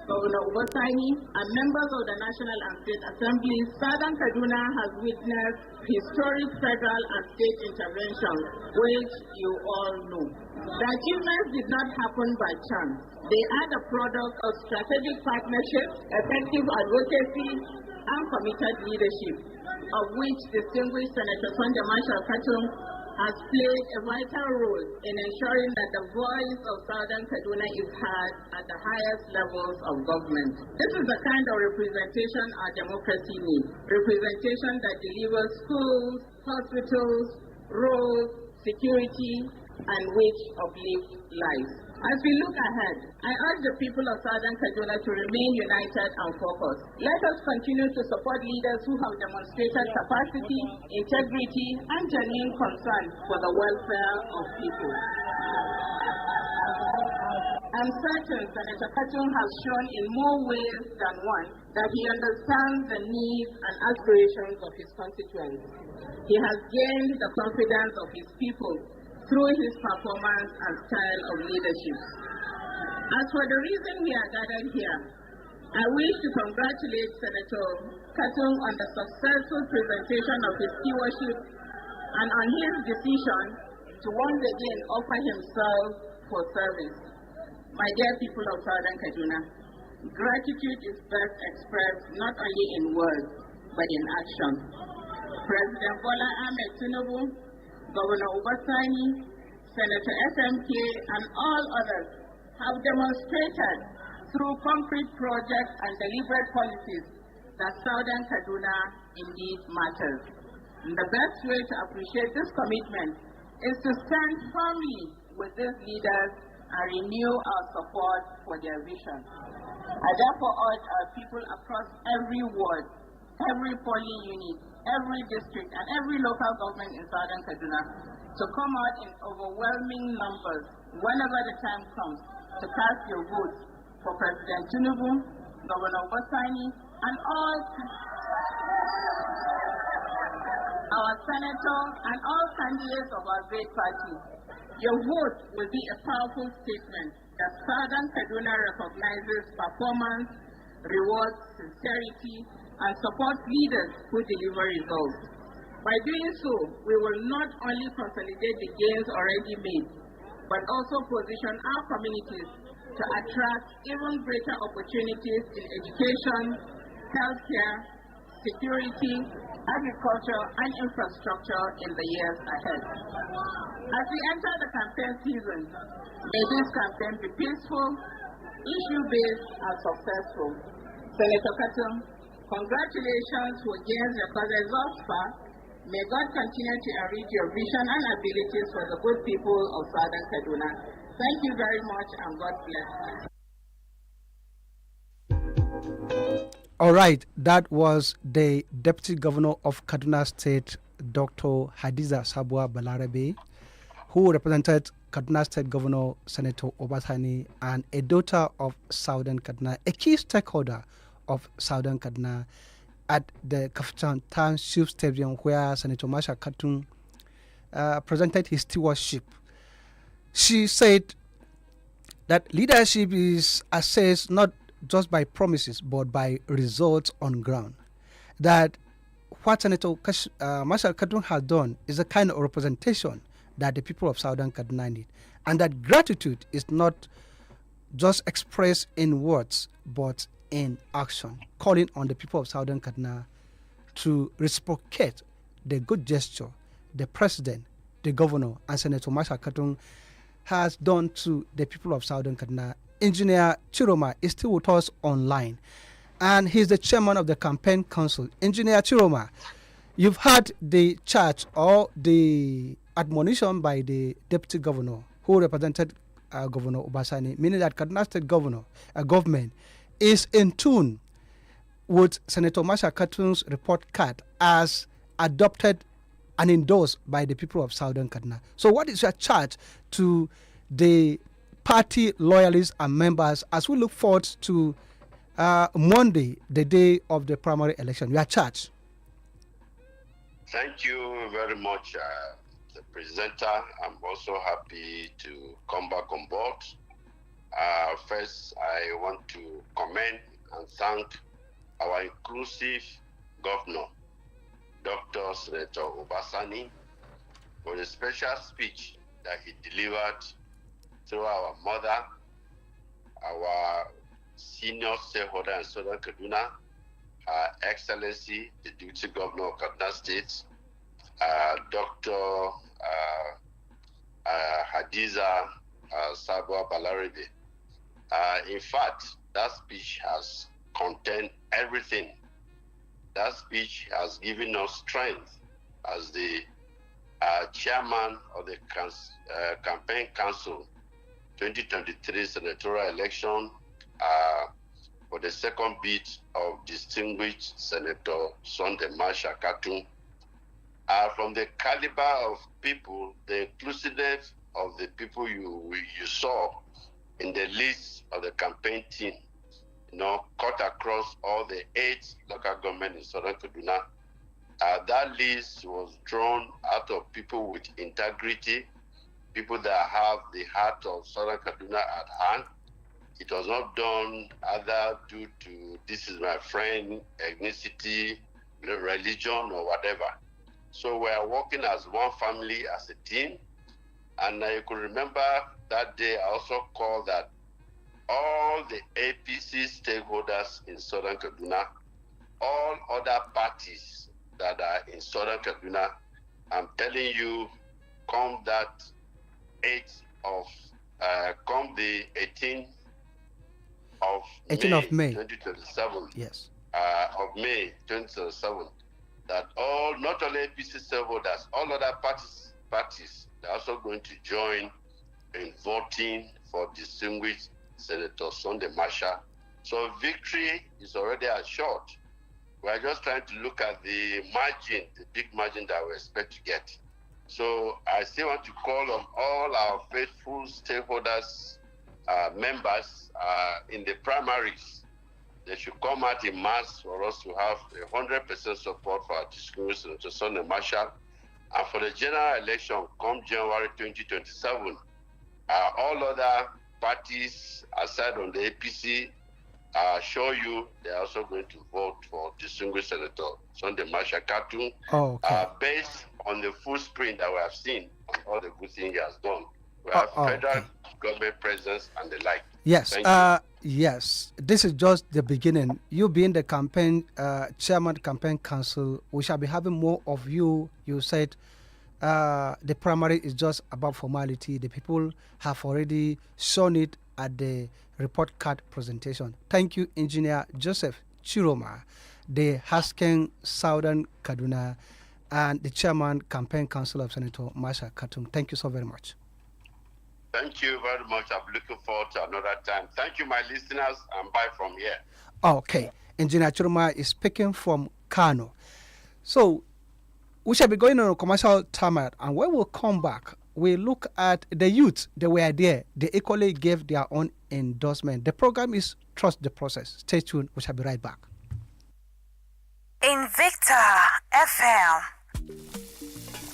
Governor Obasani, and members of the National and State Assemblies, Southern Kaduna has witnessed historic federal and state interventions, which you all know. The achievements did not happen by chance. They are the product of strategic partnerships, effective advocacy, and committed leadership, of which distinguished Senator MARSHAL KATUNG has played a vital role in ensuring that the voice of Southern Kaduna is heard at the highest levels of government. This is the kind of representation our democracy needs. Representation that delivers schools, hospitals, roads, security, and which uplift lives. As we look ahead, I urge the people of Southern Kaduna to remain united and focused. Let us continue to support leaders who have demonstrated capacity, integrity, and genuine concern for the welfare of people. I'm certain Senator KATUNG has shown in more ways than one that he understands the needs and aspirations of his constituents. He has gained the confidence of his people through his performance and style of leadership. As for the reason we are gathered here, I wish to congratulate Senator KATUNG on the successful presentation of his stewardship and on his decision to once again offer himself for service. My dear people of Southern Kaduna, gratitude is best expressed not only in words, but in action. President Bola Ahmed Tinubu, Governor Obasani, Senator SMK, and all others have demonstrated through concrete projects and deliberate policies that Southern Kaduna indeed matters. And the best way to appreciate this commitment is to stand firmly with these leaders and renew our support for their vision. I therefore urge our people across every ward, every polling unit, every district, and every local government in Southern Kaduna to come out in overwhelming numbers whenever the time comes to cast your votes for President Tinubu, Governor Obasani, and all our senators and all candidates of our great party. Your vote will be a powerful statement that Southern Kaduna recognizes performance, rewards sincerity, and supports leaders who deliver results. By doing so, we will not only consolidate the gains already made, but also position our communities to attract even greater opportunities in education, healthcare, security, agriculture, and infrastructure in the years ahead. As we enter the campaign season, may this campaign be peaceful, issue-based, and successful. Senator KATUNG, congratulations for gains recorded thus far. May God continue to enrich your vision and abilities for the good people of Southern Kaduna. Thank you very much, and God bless. All right, that was the Deputy Governor of Kaduna State, Dr. Hadiza Sabwa Balarabe, who represented Kaduna State Governor Senator Obasani, and a daughter of Southern Kaduna, a key stakeholder of Southern Kaduna, at the Kaftan Township Stadium, where Senator MARSHAL KATUNG presented his stewardship. She said that leadership is assessed not just by promises, but by results on ground. That what Senator MARSHAL KATUNG has done is a kind of representation that the people of Southern Kaduna need. And that gratitude is not just expressed in words, but in action, calling on the people of Southern Kaduna to reciprocate the good gesture the President, the Governor, and Senator MARSHAL KATUNG has done to the people of Southern Kaduna. Engineer Chiroma is still with us online, and he's the chairman of the campaign council. Engineer Chiroma, you've had the charge or the admonition by the Deputy Governor who represented Governor Obasani, meaning that Kaduna State government is in tune with Senator MARSHAL KATUNG's report card as adopted and endorsed by the people of Southern Kaduna. So what is your charge to the party loyalists and members as we look forward to Monday, the day of the primary election? Your charge. Thank you very much, the presenter. I'm also happy to come back on board. First, I want to commend and thank our inclusive governor, Dr. Senator Obasani, for the special speech that he delivered through our mother, our senior stakeholder in Southern Kaduna, Her Excellency, the Deputy Governor of Kaduna State, Dr. Hadiza Sabwa Balaribe. In fact, that speech has contained everything. That speech has given us strength as the chairman of the campaign council 2023 senatorial election for the second bid of distinguished Senator Sunday Marshal KATUNG. From the caliber of people, the inclusiveness of the people you saw in the list of the campaign team, cut across all the 8 local governments in Southern Kaduna. That list was drawn out of people with integrity, people that have the heart of Southern Kaduna at hand. It was not done either due to this is my friend, ethnicity, religion, or whatever. So we are working as one family, as a team. And you could remember that day I also called that all the APC stakeholders in Southern Kaduna, all other parties that are in Southern Kaduna, I'm telling you, come that 8th of, come the 18th of 18th of May 2027. Yes. Of May 2027, that all, not only APC stakeholders, all other parties, they're also going to join in voting for distinguished Senator Sunday Marshal. So victory is already assured. We are just trying to look at the margin, the big margin that we expect to get. So I still want to call on all our faithful stakeholders, members in the primaries. They should come out in mass for us to have 100% support for our distinguished Senator Sunday Marshal. And for the general election, come January 2027, all other parties aside on the APC assure you they're also going to vote for distinguished Senator Sunday Marshal KATUNG, based on the full sprint that we have seen on all the good things he has done. We have federal government presence and the like. Yes, yes. This is just the beginning. You being the campaign chairman, campaign council, we shall be having more of you. You said the primary is just about formality. The people have already shown it at the report card presentation. Thank you, Engineer Joseph Chiroma, the Hasken Southern Kaduna, and the chairman, campaign council of Senator Marshal KATUNG. Thank you so very much. Thank you very much. I'm looking forward to another time. Thank you, my listeners, and bye from here. Okay. Engineer Chiroma is speaking from Kano. So we shall be going on a commercial timeout, and when we come back, we look at the youth. They were there. They equally gave their own endorsement. The program is Trust the Process. Stay tuned. We shall be right back. Invicta FM.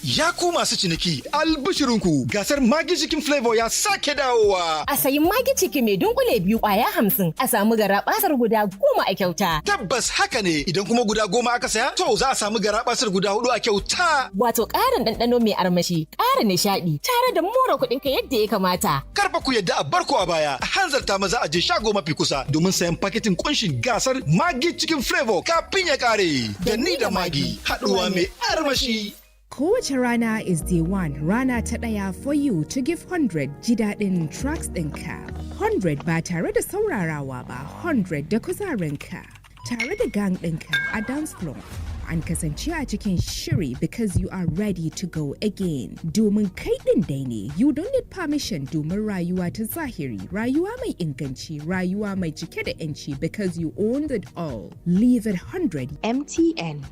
Ya ku masu ciniki, albishirinku gasar Magi Chicken Flavor ya sake dawowa. A sayi Magi Chicken mai dunkule 2 kwaya 50, a samu garabasar guda 10 a kyauta. Tabbas haka ne, idan kuma guda 10 aka saya, to za a samu garabasar guda 4 a kyauta. Wato ƙarin ɗanɗano mai armashi, ƙara nishaɗi, tare da more kuɗinka yadda ya kamata. Karfa ku yadda a barko a baya, a hanzarta maza a je shago mafi kusa domin sayan paketin kunshin gasar Magi Chicken Flavor kafin ya ƙare. Da ni da Magi, haɗuwa mai armashi. Kowace rana is day one, rana ta ɗaya for you to give 100 ji daɗin tracks ɗinka. 100 ba tare da saurarawa ba, 100 da kuzarinka. Tare da gang ɗinka a dance floor. An kasance a cikin shiri because you are ready to go again. Domin kai ɗin dai ne, you don't need permission domin rayuwa ta zahiri, rayuwa mai inganci, rayuwa mai cike da 'yanci because you owned it all. Leave it 100 MTN.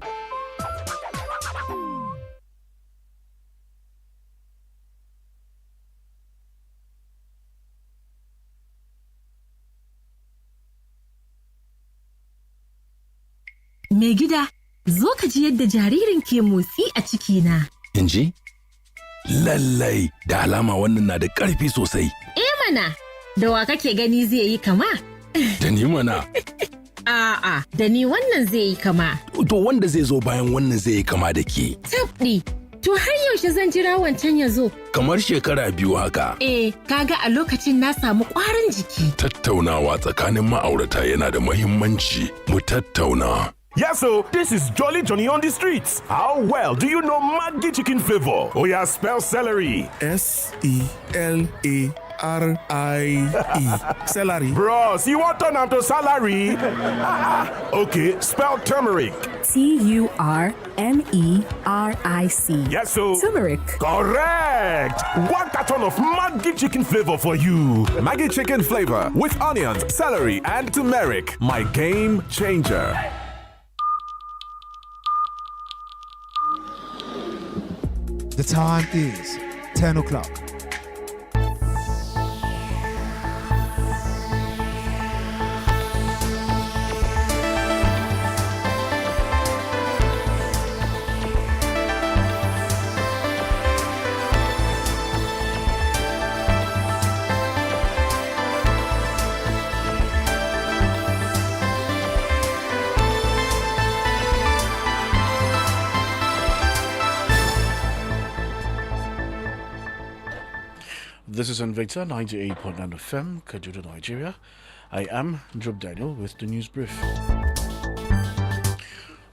Mai gida, zo ka ji yadda jaririn ke motsi a cikina. In ji? Lallai, da alama wannan na da ƙarfi sosai. Mana, da wa kake gani zai yi kama? Da ni mana. A'a, da ni wannan zai yi kama. To wanda zai zo bayan wannan zai yi kama da ke. Tabɗi, to har yaushe zan jira wancan ya zo? Kamar shekara 2 haka. Kaga a lokacin na samu ƙwarin jiki. Tattaunawa tsakanin ma'aurata yana da muhimmanci. Mu tattauna. Yes, so this is Jolly Johnny on the streets. How well do you know Maggi chicken flavor? Oh yeah, spell celery. SELARIE. Celery. Bros, you want turn am to salary? Okay, spell turmeric. TURMERIC. Yes, so Turmeric. Correct. One carton of Maggi chicken flavor for you. Maggi chicken flavor with onions, celery, and turmeric. My game changer. The time is 10 o'clock. This is Invicta 98.9 FM, Kaduna, Nigeria. I am Job Daniel with the news brief.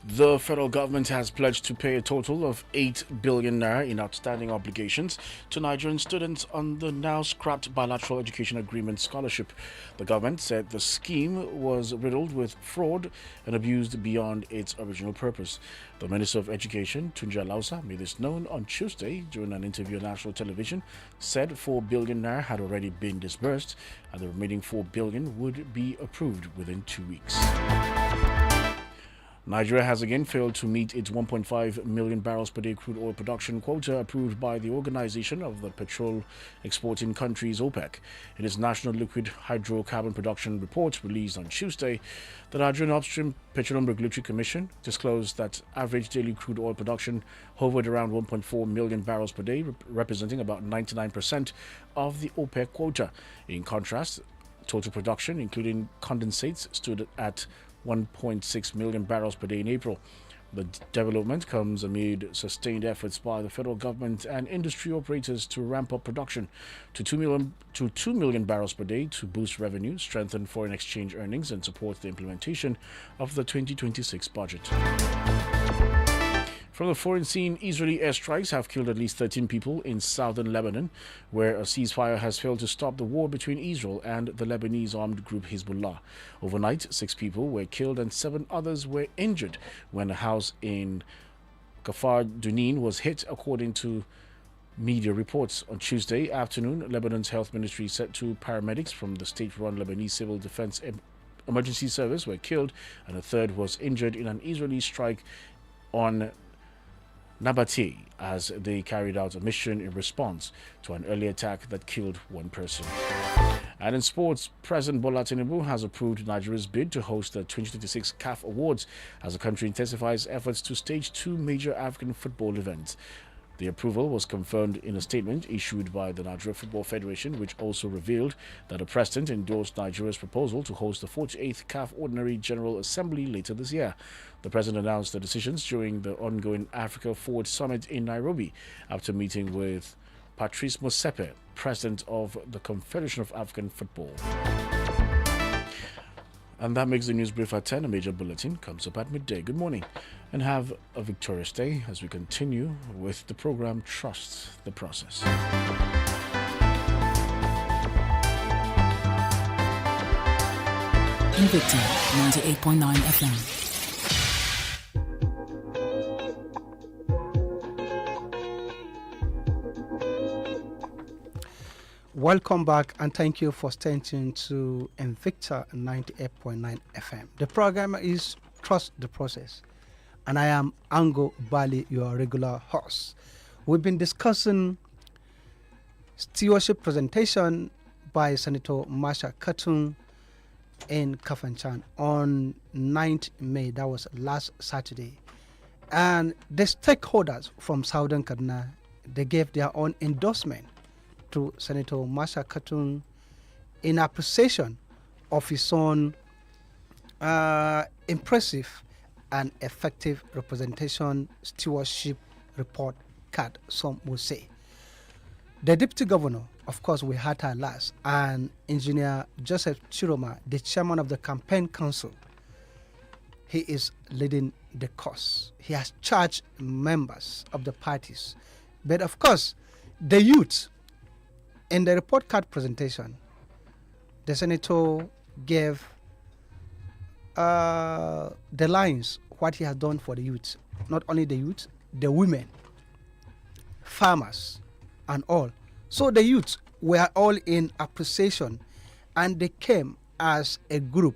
The federal government has pledged to pay a total of 8 billion naira in outstanding obligations to Nigerian students on the now scrapped bilateral education agreement scholarship. The government said the scheme was riddled with fraud and abused beyond its original purpose. The Minister of Education, Tunja Lausa, made this known on Tuesday during an interview on national television, said 4 billion naira had already been disbursed and the remaining 4 billion would be approved within 2 weeks. Nigeria has again failed to meet its 1.5 million barrels per day crude oil production quota approved by the Organization of the Petrol Exporting Countries, OPEC. In its National Liquid Hydrocarbon Production Report released on Tuesday, the Nigerian Upstream Petroleum Regulatory Commission disclosed that average daily crude oil production hovered around 1.4 million barrels per day, representing about 99% of the OPEC quota. In contrast, total production, including condensates, stood at 1.6 million barrels per day in April. The development comes amid sustained efforts by the federal government and industry operators to ramp up production to 2 million barrels per day to boost revenue, strengthen foreign exchange earnings, and support the implementation of the 2026 budget. From the foreign scene, Israeli airstrikes have killed at least 13 people in southern Lebanon, where a ceasefire has failed to stop the war between Israel and the Lebanese armed group Hezbollah. Overnight, 6 people were killed and 7 others were injured when a house in Kfar Dunin was hit, according to media reports. On Tuesday afternoon, Lebanon's health ministry said 2 paramedics from the state-run Lebanese Civil Defense Emergency Service were killed and a third was injured in an Israeli strike on Nabateh as they carried out a mission in response to an early attack that killed 1 person. And in sports, President Bola Tinubu has approved Nigeria's bid to host the 2026 CAF Awards as the country intensifies efforts to stage 2 major African football events. The approval was confirmed in a statement issued by the Nigeria Football Federation, which also revealed that the president endorsed Nigeria's proposal to host the 48th CAF Ordinary General Assembly later this year. The president announced the decisions during the ongoing Africa Forward Summit in Nairobi after meeting with Patrice Motsepe, president of the Confederation of African Football. And that makes the news brief at 10. A major bulletin comes up at midday. Good morning and have a victorious day as we continue with the program Trust the Process. Invicta 98.9 FM. Welcome back and thank you for staying tuned to Invicta 98.9 FM. The program is Trust the Process and I am Ango, Bally, your regular host. We've been discussing stewardship presentation by Senator MARSHAL KATUNG in Kafanchan on 9th May. That was last Saturday. And the stakeholders from Southern Kaduna, they gave their own endorsement to Senator MARSHAL KATUNG in appreciation of his own impressive and effective representation stewardship report card, some will say. The Deputy Governor, of course, we had her last, and Engineer Joseph Chiroma, the Chairman of the Campaign Council, he is leading the cause. He has charged members of the parties. But of course, the youth, in the report card presentation, the senator gave the lines, what he has done for the youth. Not only the youth, the women, farmers, and all. So the youth were all in appreciation, and they came as a group,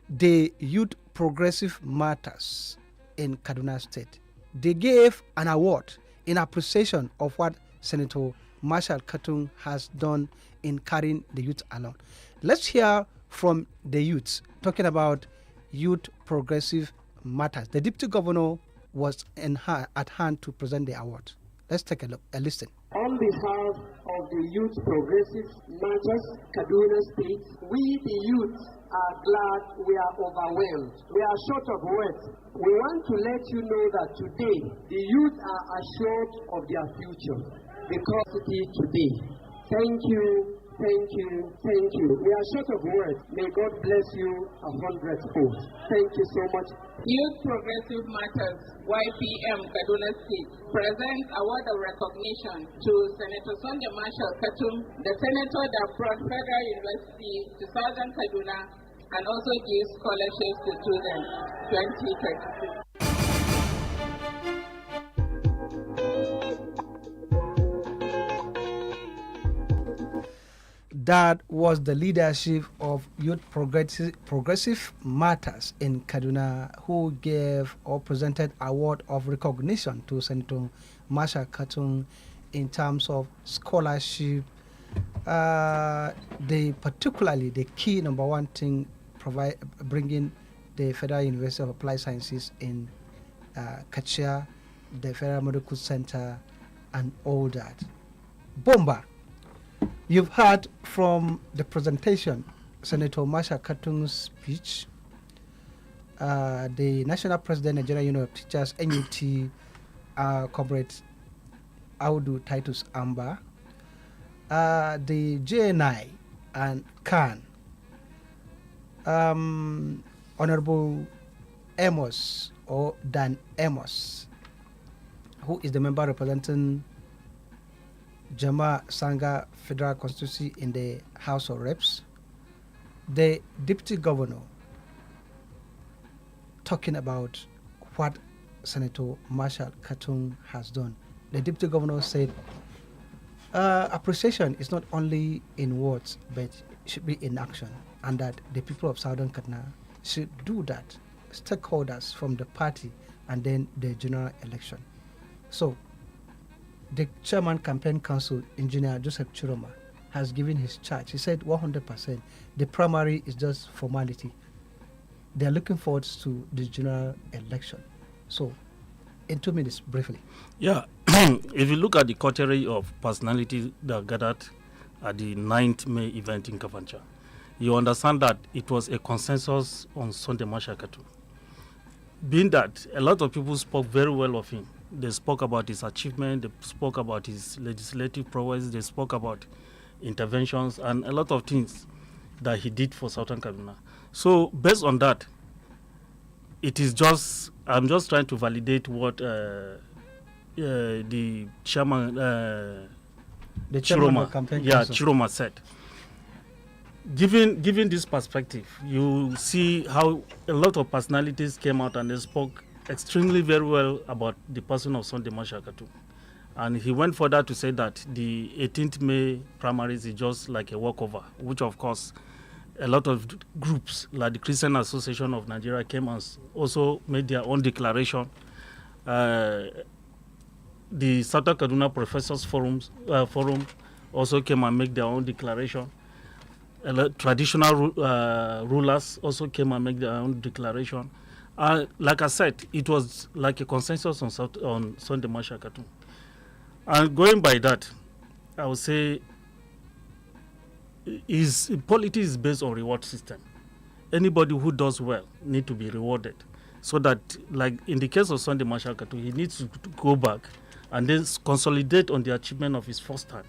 the Youth Progressive Matters in Kaduna State. They gave an award in appreciation of what Senator Marshal KATUNG has done in carrying the youth along. Let's hear from the youths talking about Youth Progressive Matters. The Deputy Governor was at hand to present the award. Let's take a listen. On behalf of the Youth Progressive Matters, Kaduna State, we the youth are glad, we are overwhelmed. We are short of words. We want to let you know that today, the youth are assured of their future because it is today. Thank you, thank you, thank you. We are short of words. May God bless you 100-fold. Thank you so much. Youth Progressive Matters, YPM Kaduna State, presents award of recognition to Senator Sunday Marshal KATUNG, the senator that brought Federal University to Southern Kaduna and also gives scholarships to students 2026. That was the leadership of Youth Progressive Matters in Kaduna, who gave or presented award of recognition to Senator Marshal KATUNG in terms of scholarship. Particularly the key number one thing, bringing the Federal University of Applied Sciences in Kachia, the Federal Medical Center, and all that. BOMBA. You've heard from the presentation, Senator Marshal KATUNG's speech, the National President, Nigerian Union of Teachers, NUT, Comrade Audu Titus Amba, the JNI and CAN, Honorable Amos or Dan Amos, who is the member representing Jama Sanga Federal Constituency in the House of Reps, the Deputy Governor talking about what Senator Marshal KATUNG has done. The Deputy Governor said appreciation is not only in words but should be in action, and that the people of Southern Kaduna should do that, stakeholders from the party and then the general election. So the Chairman Campaign Council, Engineer Joseph Chiroma, has given his charge. He said 100%. The primary is just formality. They are looking forward to the general election. So, in 2 minutes, briefly. Yeah, if you look at the coterie of personalities that gathered at the 9th May event in Kafancha, you understand that it was a consensus on Sunday Marshal KATUNG. Being that a lot of people spoke very well of him. They spoke about his achievement, they spoke about his legislative prowess, they spoke about interventions and a lot of things that he did for Southern Kaduna. So based on that, it is just, I'm just trying to validate what the chairman, Chiroma said. Given this perspective, you see how a lot of personalities came out and they spoke extremely very well about the person of Sunday Marshal KATUNG. And he went further to say that the 18th May primaries is just like a walkover, which of course a lot of groups like the Christian Association of Nigeria came and also made their own declaration. The Southern Kaduna Professors Forum also came and made their own declaration. Traditional rulers also came and made their own declaration. Like I said, it was like a consensus on Sunday Marshal KATUNG. And going by that, I would say politics is based on reward system. Anybody who does well need to be rewarded. So that, like in the case of Sunday Marshal KATUNG, he needs to go back and then consolidate on the achievement of his first time.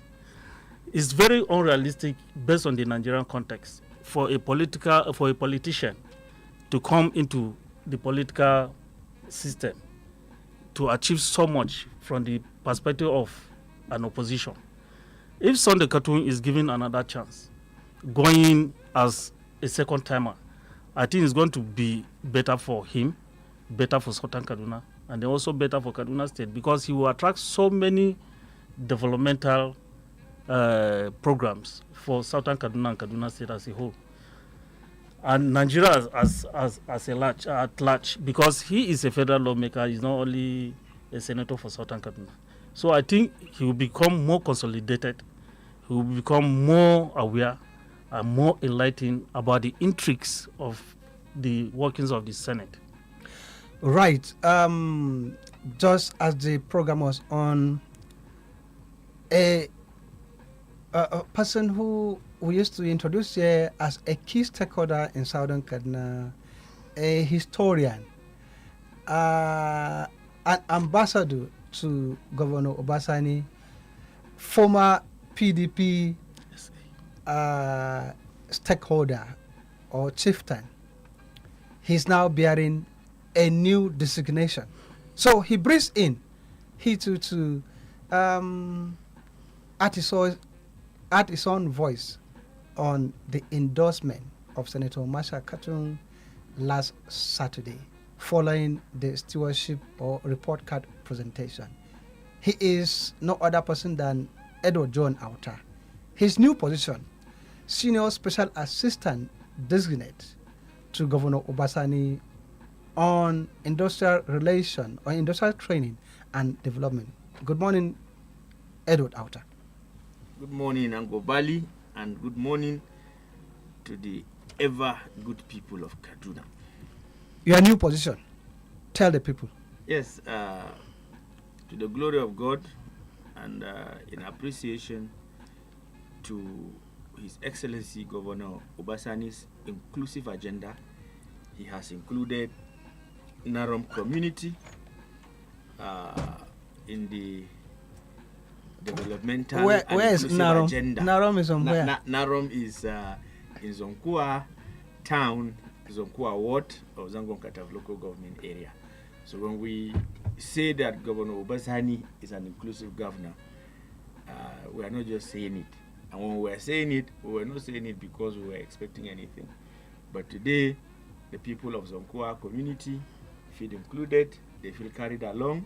It's very unrealistic based on the Nigerian context for a politician to come into the political system to achieve so much from the perspective of an opposition. If Sunday KATUNG is given another chance, going as a second timer, I think it's going to be better for him, better for Southern Kaduna, and then also better for Kaduna State, because he will attract so many developmental programs for Southern Kaduna and Kaduna State as a whole. And Nigeria as at large, because he is a federal lawmaker, he's not only a senator for Southern Kaduna. So I think he will become more consolidated, he will become more aware and more enlightened about the intrigues of the workings of the Senate. Right. Just as the program was on, a person who we used to introduce here as a key stakeholder in Southern Kaduna, a historian, an ambassador to Governor Obasani, former PDP stakeholder or chieftain. He's now bearing a new designation. So he breathes in, he to add his own voice on the endorsement of Senator MARSHAL KATUNG last Saturday, following the stewardship or report card presentation. He is no other person than Edward John Auta. His new position, Senior Special Assistant Designate to Governor Obasani on industrial relation or industrial training and development. Good morning, Edward Auta. Good morning, Ango Bally, and good morning to the ever good people of Kaduna. Your new position, tell the people. Yes, to the glory of God and in appreciation to His Excellency Governor Obasani's inclusive agenda, he has included Narom community in the developmental where is Narom? Agenda. Narom is on where? Narom is in Zonkua town, Zonkua ward of Zangon-Kataf local government area. So when we say that Governor Obasani is an inclusive governor, we are not just saying it. And when we were saying it, we were not saying it because we were expecting anything. But today, the people of Zonkua community feel included, they feel carried along.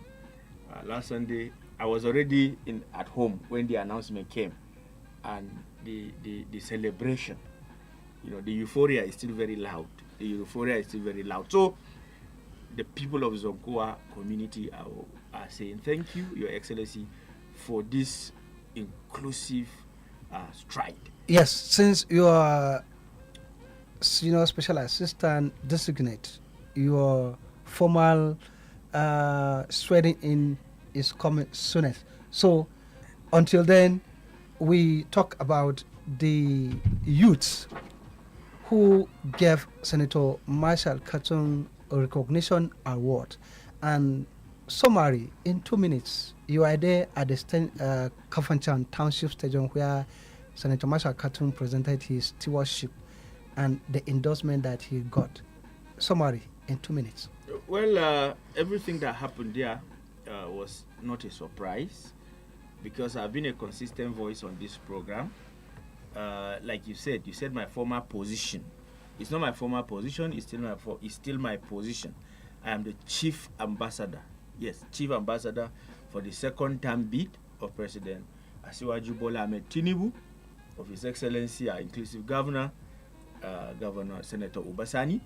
Last Sunday, I was already at home when the announcement came, and the celebration, the euphoria is still very loud. So the people of Zonkua community are saying thank you, Your Excellency, for this inclusive stride. Yes, since you are Senior Special Assistant Designate, your formal swearing in is coming soonest. So until then, we talk about the youths who gave Senator MARSHAL KATUNG a recognition award. And summary, in 2 minutes, you are there at the Kafanchan Township Stadium where Senator MARSHAL KATUNG presented his stewardship and the endorsement that he got. Summary in 2 minutes. Well, everything that happened there was not a surprise, because I've been a consistent voice on this program. Like you said my former position. It's not my former position, it's still my position. I am the chief ambassador. Yes, chief ambassador for the second term bid of President Asiwaju Bola Ahmed Tinubu, of His Excellency, our inclusive governor, Governor Senator Obasani,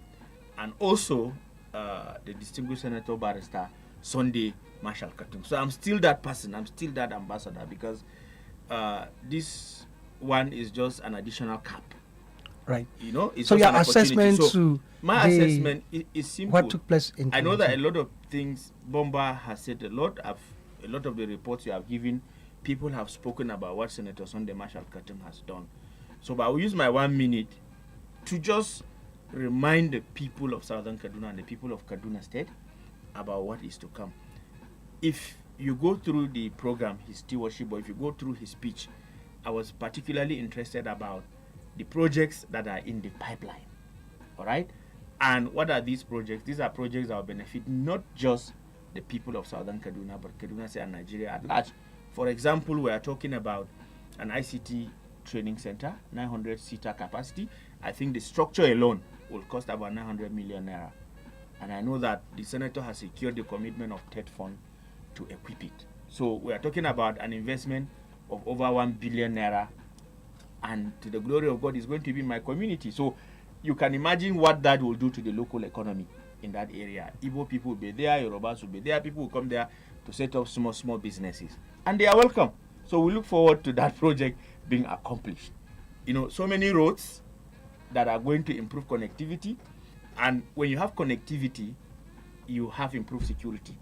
and also the distinguished Senator Barrister Sunday MARSHAL KATUNG. So I'm still that person, I'm still that ambassador, because this one is just an additional cap. Right. It's so just your an assessment so to my assessment is simple. What took place in I know that a lot of things, BOMBA has said a lot of the reports you have given, people have spoken about what Senator Sunday MARSHAL KATUNG has done. So I will use my 1 minute to just remind the people of Southern Kaduna and the people of Kaduna State about what is to come. If you go through the program, his stewardship, or if you go through his speech, I was particularly interested about the projects that are in the pipeline. All right? And what are these projects? These are projects that will benefit not just the people of Southern Kaduna, but Kaduna State and Nigeria at large. For example, we are talking about an ICT training center, 900-seater capacity. I think the structure alone will cost about 900 million naira. And I know that the senator has secured the commitment of TED Fund to equip it. So we are talking about an investment of over 1 billion naira. And to the glory of God, is going to be in my community. So you can imagine what that will do to the local economy in that area. Igbo people will be there, Yorubas will be there, people will come there to set up small businesses. And they are welcome. So we look forward to that project being accomplished. You know, so many roads that are going to improve connectivity. And when you have connectivity, you have improved security.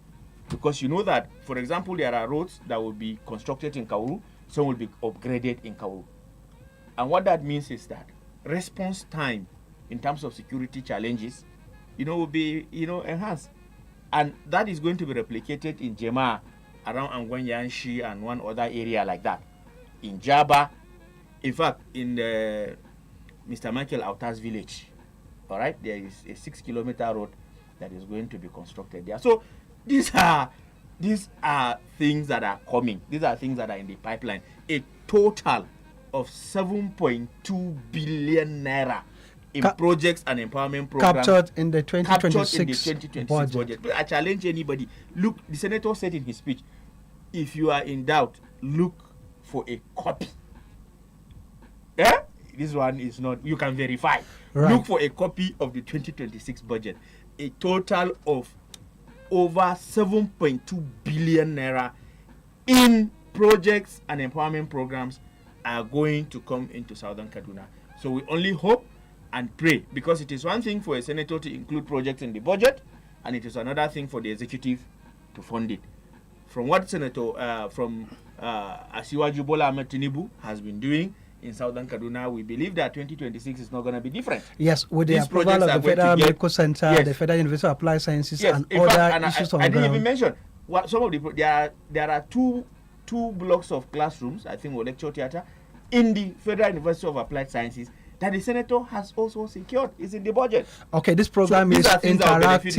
Because you know that, for example, there are roads that will be constructed in Kauru, some will be upgraded in Kauru. And what that means is that response time in terms of security challenges, will be, enhanced. And that is going to be replicated in Jema, around Angwanyanshi and one other area like that. In Jaba, in fact, in the Mr. Michael Auta's village, all right, there is a 6-kilometer road that is going to be constructed there. So these are things that are coming. These are things that are in the pipeline. A total of 7.2 billion naira in projects and empowerment programs captured in the 2026 budget. I challenge anybody. Look, the senator said in his speech, if you are in doubt, look for a copy. This one is not, you can verify. Right. Look for a copy of the 2026 budget. A total of over 7.2 billion naira in projects and empowerment programs are going to come into Southern Kaduna. So we only hope and pray, because it is one thing for a senator to include projects in the budget, and it is another thing for the executive to fund it. From what Senator Asiwaju Bola Ahmed Tinubu has been doing in Southern Kaduna, we believe that 2026 is not going to be different. Yes, with the approval of the Federal Medical Center, yes, the Federal University of Applied Sciences, yes, and other issues on the ground. I didn't even mention some of the there are two blocks of classrooms, I think, or lecture theater in the Federal University of Applied Sciences that the senator has also secured. Is in the budget. Okay, this program is interactive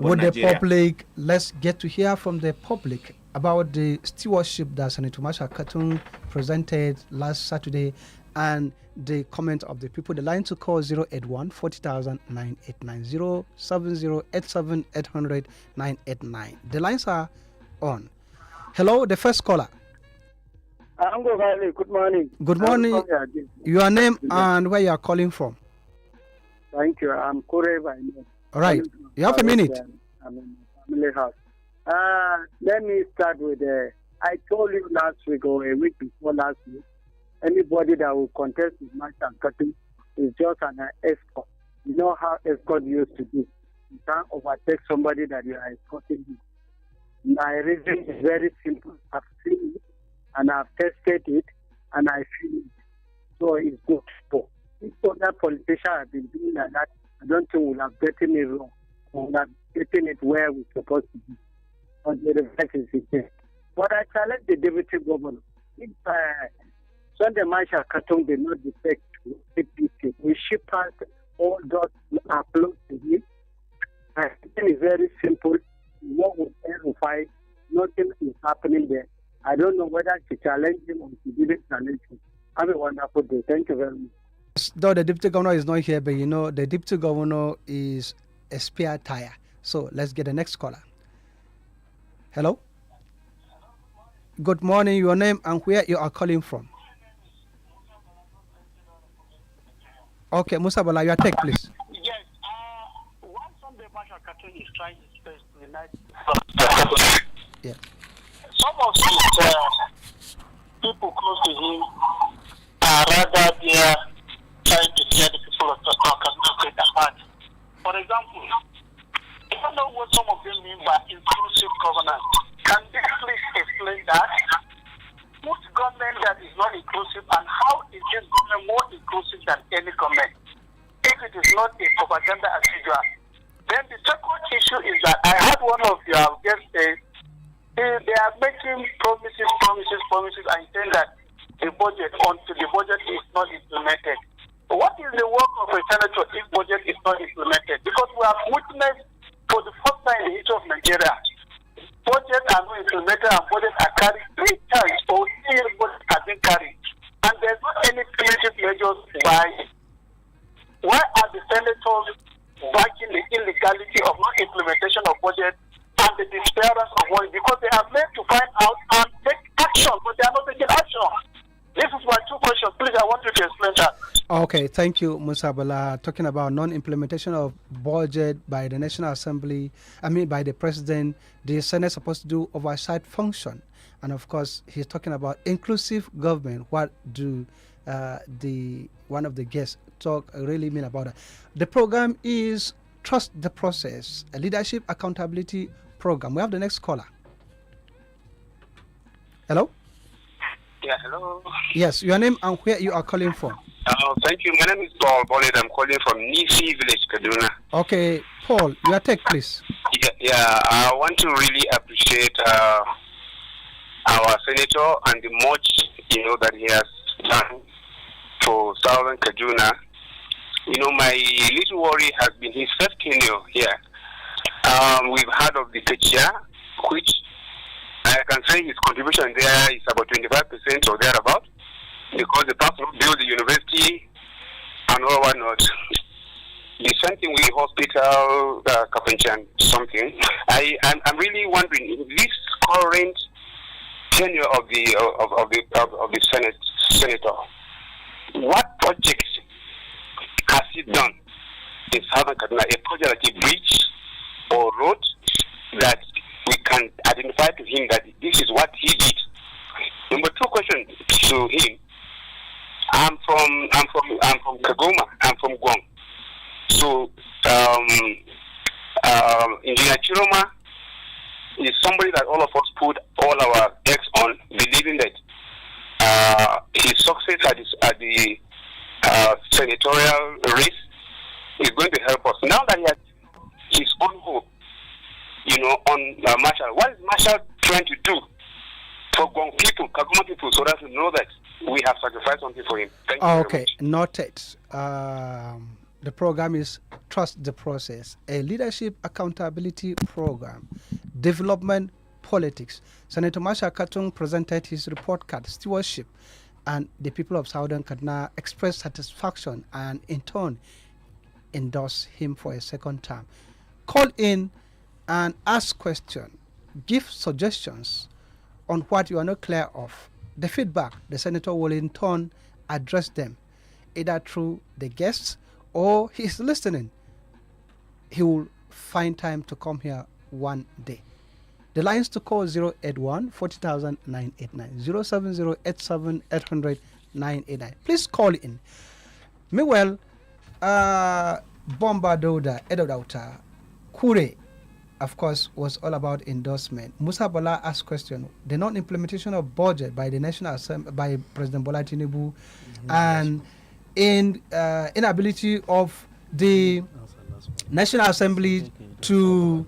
with the public. Let's get to hear from the public about the stewardship that Senator Marshal KATUNG presented last Saturday and the comment of the people. The line to call 081 40,000 9890 7087 800 989. The lines are on. Hello, the first caller. Ango, Bally, good morning. Good morning. Your name and where you are calling from? Thank you. I'm Kure by name. All right. You have a minute. I'm in the family house. Let me start with I told you last week or a week before last week, anybody that will contest with Marshal KATUNG is just an escort. You know how escort used to be. You can't overtake somebody that you are escorting. My reason is very simple. I've seen it and I've tested it and I feel it. So it's good. So if other politicians have been doing like that, I don't think we'll have gotten it wrong. We'll have gotten it where we're supposed to be. On the reverse is it. But I challenge the deputy governor. If Sunday Marshal KATUNG did not defect to APC, we ship out all those are close to him. I think it's very simple. What would verify? Nothing is happening there. I don't know whether she challenged him or she didn't challenge him. Have a wonderful day. Thank you very much. Though the deputy governor is not here, but the deputy governor is a spare tire. So let's get the next caller. Hello. Good morning. Your name and where you are calling from? Okay, Musa Bala, your take, please. Yes. One Sunday Marshal KATUNG is trying his best to unite. Yeah. Some of his people close to him are rather there trying to tear the people of KATUNG State apart. For example, I don't know what some of them mean by inclusive governance. Can they please explain that? Which government that is not inclusive and how is this government more inclusive than any government? If it is not a propaganda as usual. Then the second issue is that I had one of your guests say they are making promises and saying that the budget is not implemented. What is the work of a senator if budget is not implemented? action. This is my two questions. Please, I want you to explain that. Okay, thank you, Musa Bala. Talking about non-implementation of budget by the National Assembly, by the President, the Senate is supposed to do oversight function. And of course, he's talking about inclusive government. What do one of the guests talk really mean about that? The program is Trust the Process, a leadership accountability program. We have the next caller. Hello? Yeah, hello. Yes, your name and where you are calling from. Thank you. My name is Paul Bally. I'm calling from Nisi Village, Kaduna. Okay, Paul, your take, please. Yeah, I want to really appreciate our senator and the much, that he has done for Southern Kaduna. My little worry has been his first tenure here. We've heard of the Kechia, which I can say his contribution there is about 25% or thereabout, because the person who built the university and all whatnot. The same thing with hospital, Kapunchan, something. I'm really wondering, in this current tenure of the senator, what projects has he done in Southern Kaduna? A project like a bridge or road that we can identify to him that this is what he did. Number two question to him. I'm from Kagoma. I'm from Guam. So Engineer Chiroma is somebody that all of us put all our eggs on, believing that his success at the senatorial race is going to help us. Now that he has his own hope, on Marshall, what is Marshall trying to do for Guam people, Kagoma people, so that we know that we have sacrificed something for him? Thank you very much. Noted. The program is Trust the Process, a leadership accountability program, development politics. Senator Marshal KATUNG presented his report card, Stewardship, and the people of Southern Kaduna expressed satisfaction and in turn endorsed him for a second term. Call in and ask questions, give suggestions on what you are not clear of. The feedback, the senator will in turn address them, either through the guests or he's listening. He will find time to come here one day. The lines to call 081 40,000 989, 070 800 989. Please call in. Meanwhile, BOMBA DAUDA, Edodauta, Kure, of course, was all about endorsement. Musa Bala asked question: the non-implementation of budget by the National Assembly, by President Bola Tinubu, and inability of the National Assembly to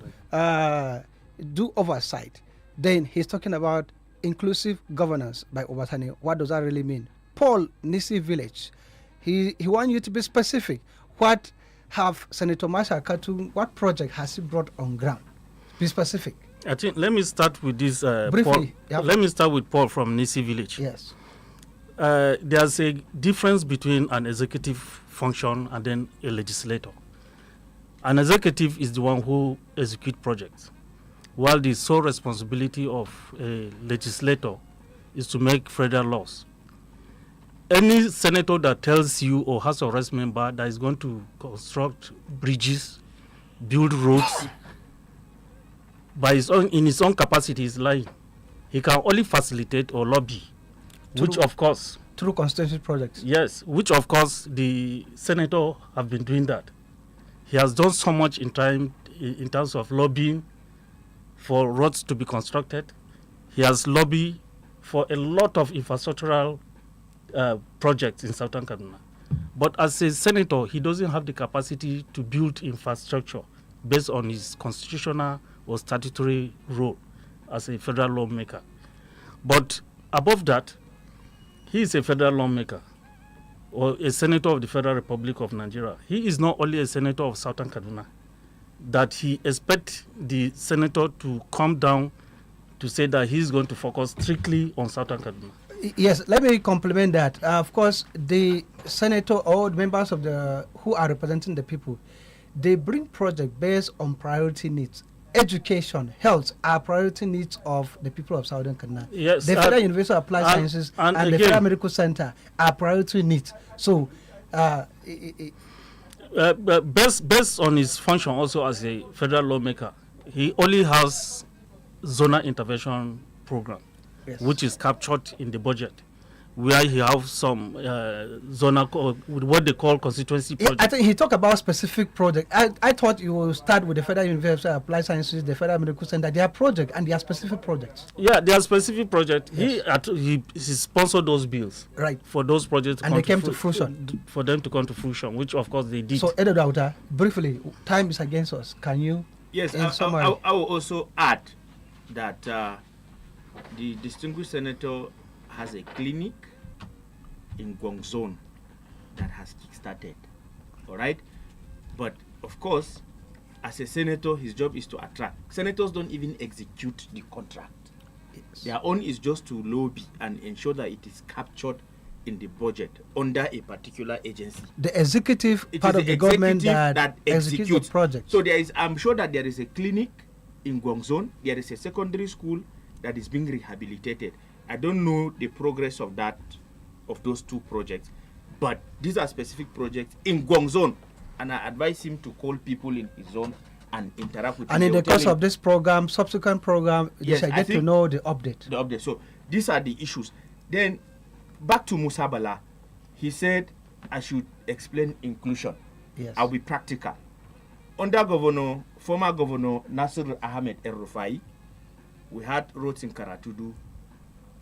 do oversight. Then he's talking about inclusive governance by Obatani. What does that really mean? Paul, Nisi Village, he wants you to be specific. What have Senator Marshal KATUNG, what project has he brought on ground? Be specific. I think let me start with this. Briefly. Paul. Let me start with Paul from Nisi Village. Yes. There's a difference between an executive function and then a legislator. An executive is the one who executes projects, while the sole responsibility of a legislator is to make federal laws. Any senator that tells you or House of Reps member that is going to construct bridges, build roads, in his own capacity is lying. He can only facilitate or lobby, which of course... Through constituency projects. Yes, which of course the senator have been doing that. He has done so much in terms of lobbying for roads to be constructed. He has lobbied for a lot of infrastructural projects in Southern Kaduna. But as a senator, he doesn't have the capacity to build infrastructure based on his constitutional or statutory role as a federal lawmaker. But above that, he is a federal lawmaker or a senator of the Federal Republic of Nigeria. He is not only a senator of Southern Kaduna, that he expects the senator to come down to say that he is going to focus strictly on Southern Kaduna. Yes, let me complement that. Of course, the senator or members of who are representing the people, they bring projects based on priority needs. education, health are priority needs of the people of Southern Kaduna. Yes, The Federal University of Applied Sciences and the again, Federal Medical Center are priority needs. So, based on his function also as a federal lawmaker, he only has zonal intervention program, Yes. which is captured in the budget, where he have some zonal, what they call constituency project. I think he talked about specific project. I thought you will start with the Federal University of Applied Sciences, the Federal Medical Center. They are project and they are specific projects. Yeah, they are specific project. Yes. He sponsored those bills, right, for those projects to and come they came to fruition. For them to come to fruition, which of course they did. So, DAUDA, briefly, time is against us. Can you? Yes, in I summary? will also add that the distinguished senator has a clinic in Guangzhou that has kickstarted. All right, but of course, as a senator, his job is to attract. Senators don't even execute the contract. Yes. Their own is just to lobby and ensure that it is captured in the budget under a particular agency. The executive part of the government that executes the project. So I'm sure that there is a clinic in Guangzhou. There is a secondary school that is being rehabilitated. I don't know the progress of those two projects, but these are specific projects in Guangzhou, and I advise him to call people in his zone and interact with them. And in the course of this program, subsequent program, yes, they get to know the update. So these are the issues. Then back to Musa Bala, he said I should explain inclusion. Yes. I'll be practical. Under former governor Nasir Ahmed El-Rufai, we had roads in Karatudu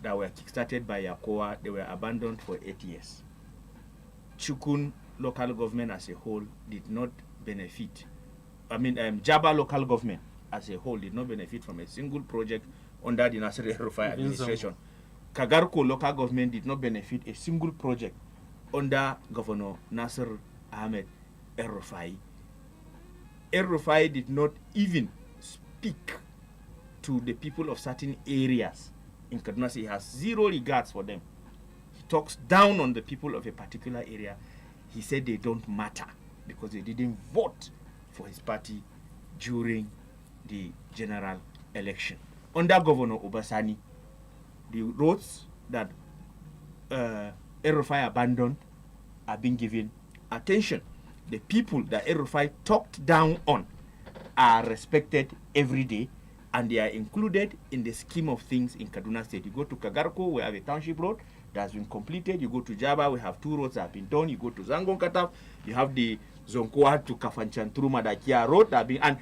that were kickstarted by Yakoa. They were abandoned for 8 years. Chukun local government as a whole did not benefit. Jaba local government as a whole did not benefit from a single project under the Nasir El-Rufai administration. Kagarko local government did not benefit a single project under Governor Nasir Ahmed El-Rufai. El-Rufai did not even speak to the people of certain areas in Kaduna. He has zero regards for them. He talks down on the people of a particular area. He said they don't matter because they didn't vote for his party during the general election. Under Governor Obasani, the roads that El-Rufai abandoned are being given attention. The people that El-Rufai talked down on are respected every day, and they are included in the scheme of things in Kaduna State. You go to Kagarko, we have a township road that has been completed. You go to Jaba, we have 2 roads that have been done. You go to Zangon Kataf, you have the Zonkoa to Kafanchan Madakia road that have been, and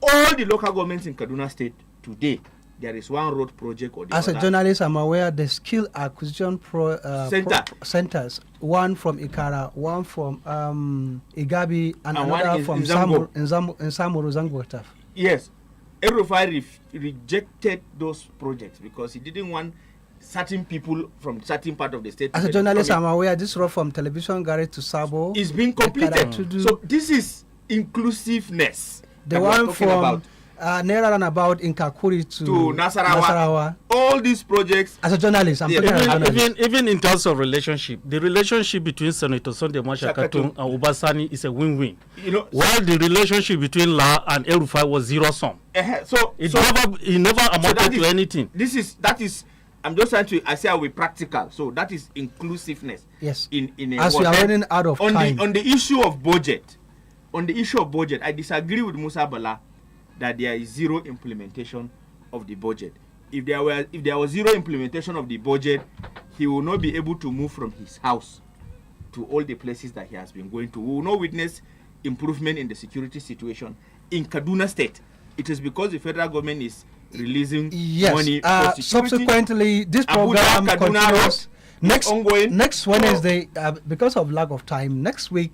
all the local governments in Kaduna State today, there is one road project or the As other. a journalist, I'm aware the skill acquisition centers, one from Ikara, one from Igabi, and another from Samuru Zango. Yes, El-Rufai rejected those projects because he didn't want certain people from certain part of the state. As a journalist, I'm aware this road from Television Garage to Sabo is being completed. So this is inclusiveness. The one from Nera Runabout in Kakuri to Nasarawa. All these projects. As a journalist, I'm even in terms of relationship, the relationship between Senator Sunday Marshal KATUNG and Obasani is a win-win. While the relationship between La and El-Rufai was zero sum. It never amounted to anything. That is. I'm just trying to. I say I'll be practical. So that is inclusiveness. Yes. In a as we are running out of time. On the issue of budget, I disagree with Musa Bala that there is zero implementation of the budget. If there was zero implementation of the budget, he will not be able to move from his house to all the places that he has been going to. We will not witness improvement in the security situation in Kaduna State. It is because the federal government is releasing money for security. Subsequently, this program continues next Wednesday. Because of lack of time, next week,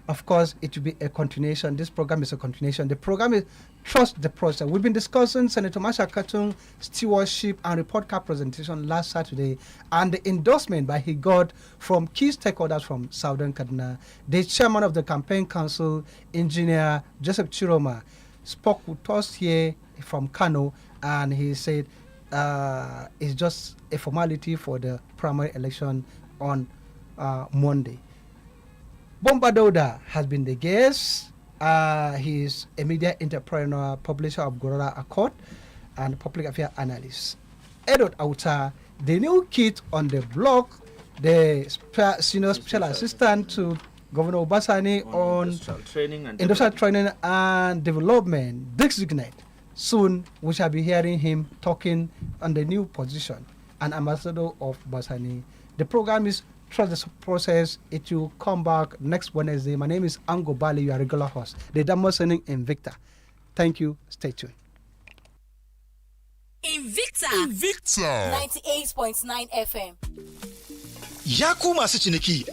of course, it will be a continuation. This program is a continuation. The program is Trust the Process. We've been discussing Senator Marshal KATUNG stewardship and report card presentation last Saturday, and the endorsement by he got from key stakeholders from Southern Kaduna. The chairman of the campaign council, Engineer Joseph Chiroma, spoke with us here from Kano, and he said it's just a formality for the primary election on Monday. BOMBA DAUDA has been the guest, He is a media entrepreneur, publisher of Gorilla Accord, and public affairs analyst. Edward Auta, the new kid on the block, the senior special assistant to Governor Obasani on industrial training and development, designate. Soon we shall be hearing him talking on the new position, an ambassador of Basani. The program is Trust the Process. It will come back next Wednesday. My name is Ango, Bally, your regular host. The Damosening Invicta. Thank you. Stay tuned. Invicta 98.9 FM. Ya ku masu ciniki,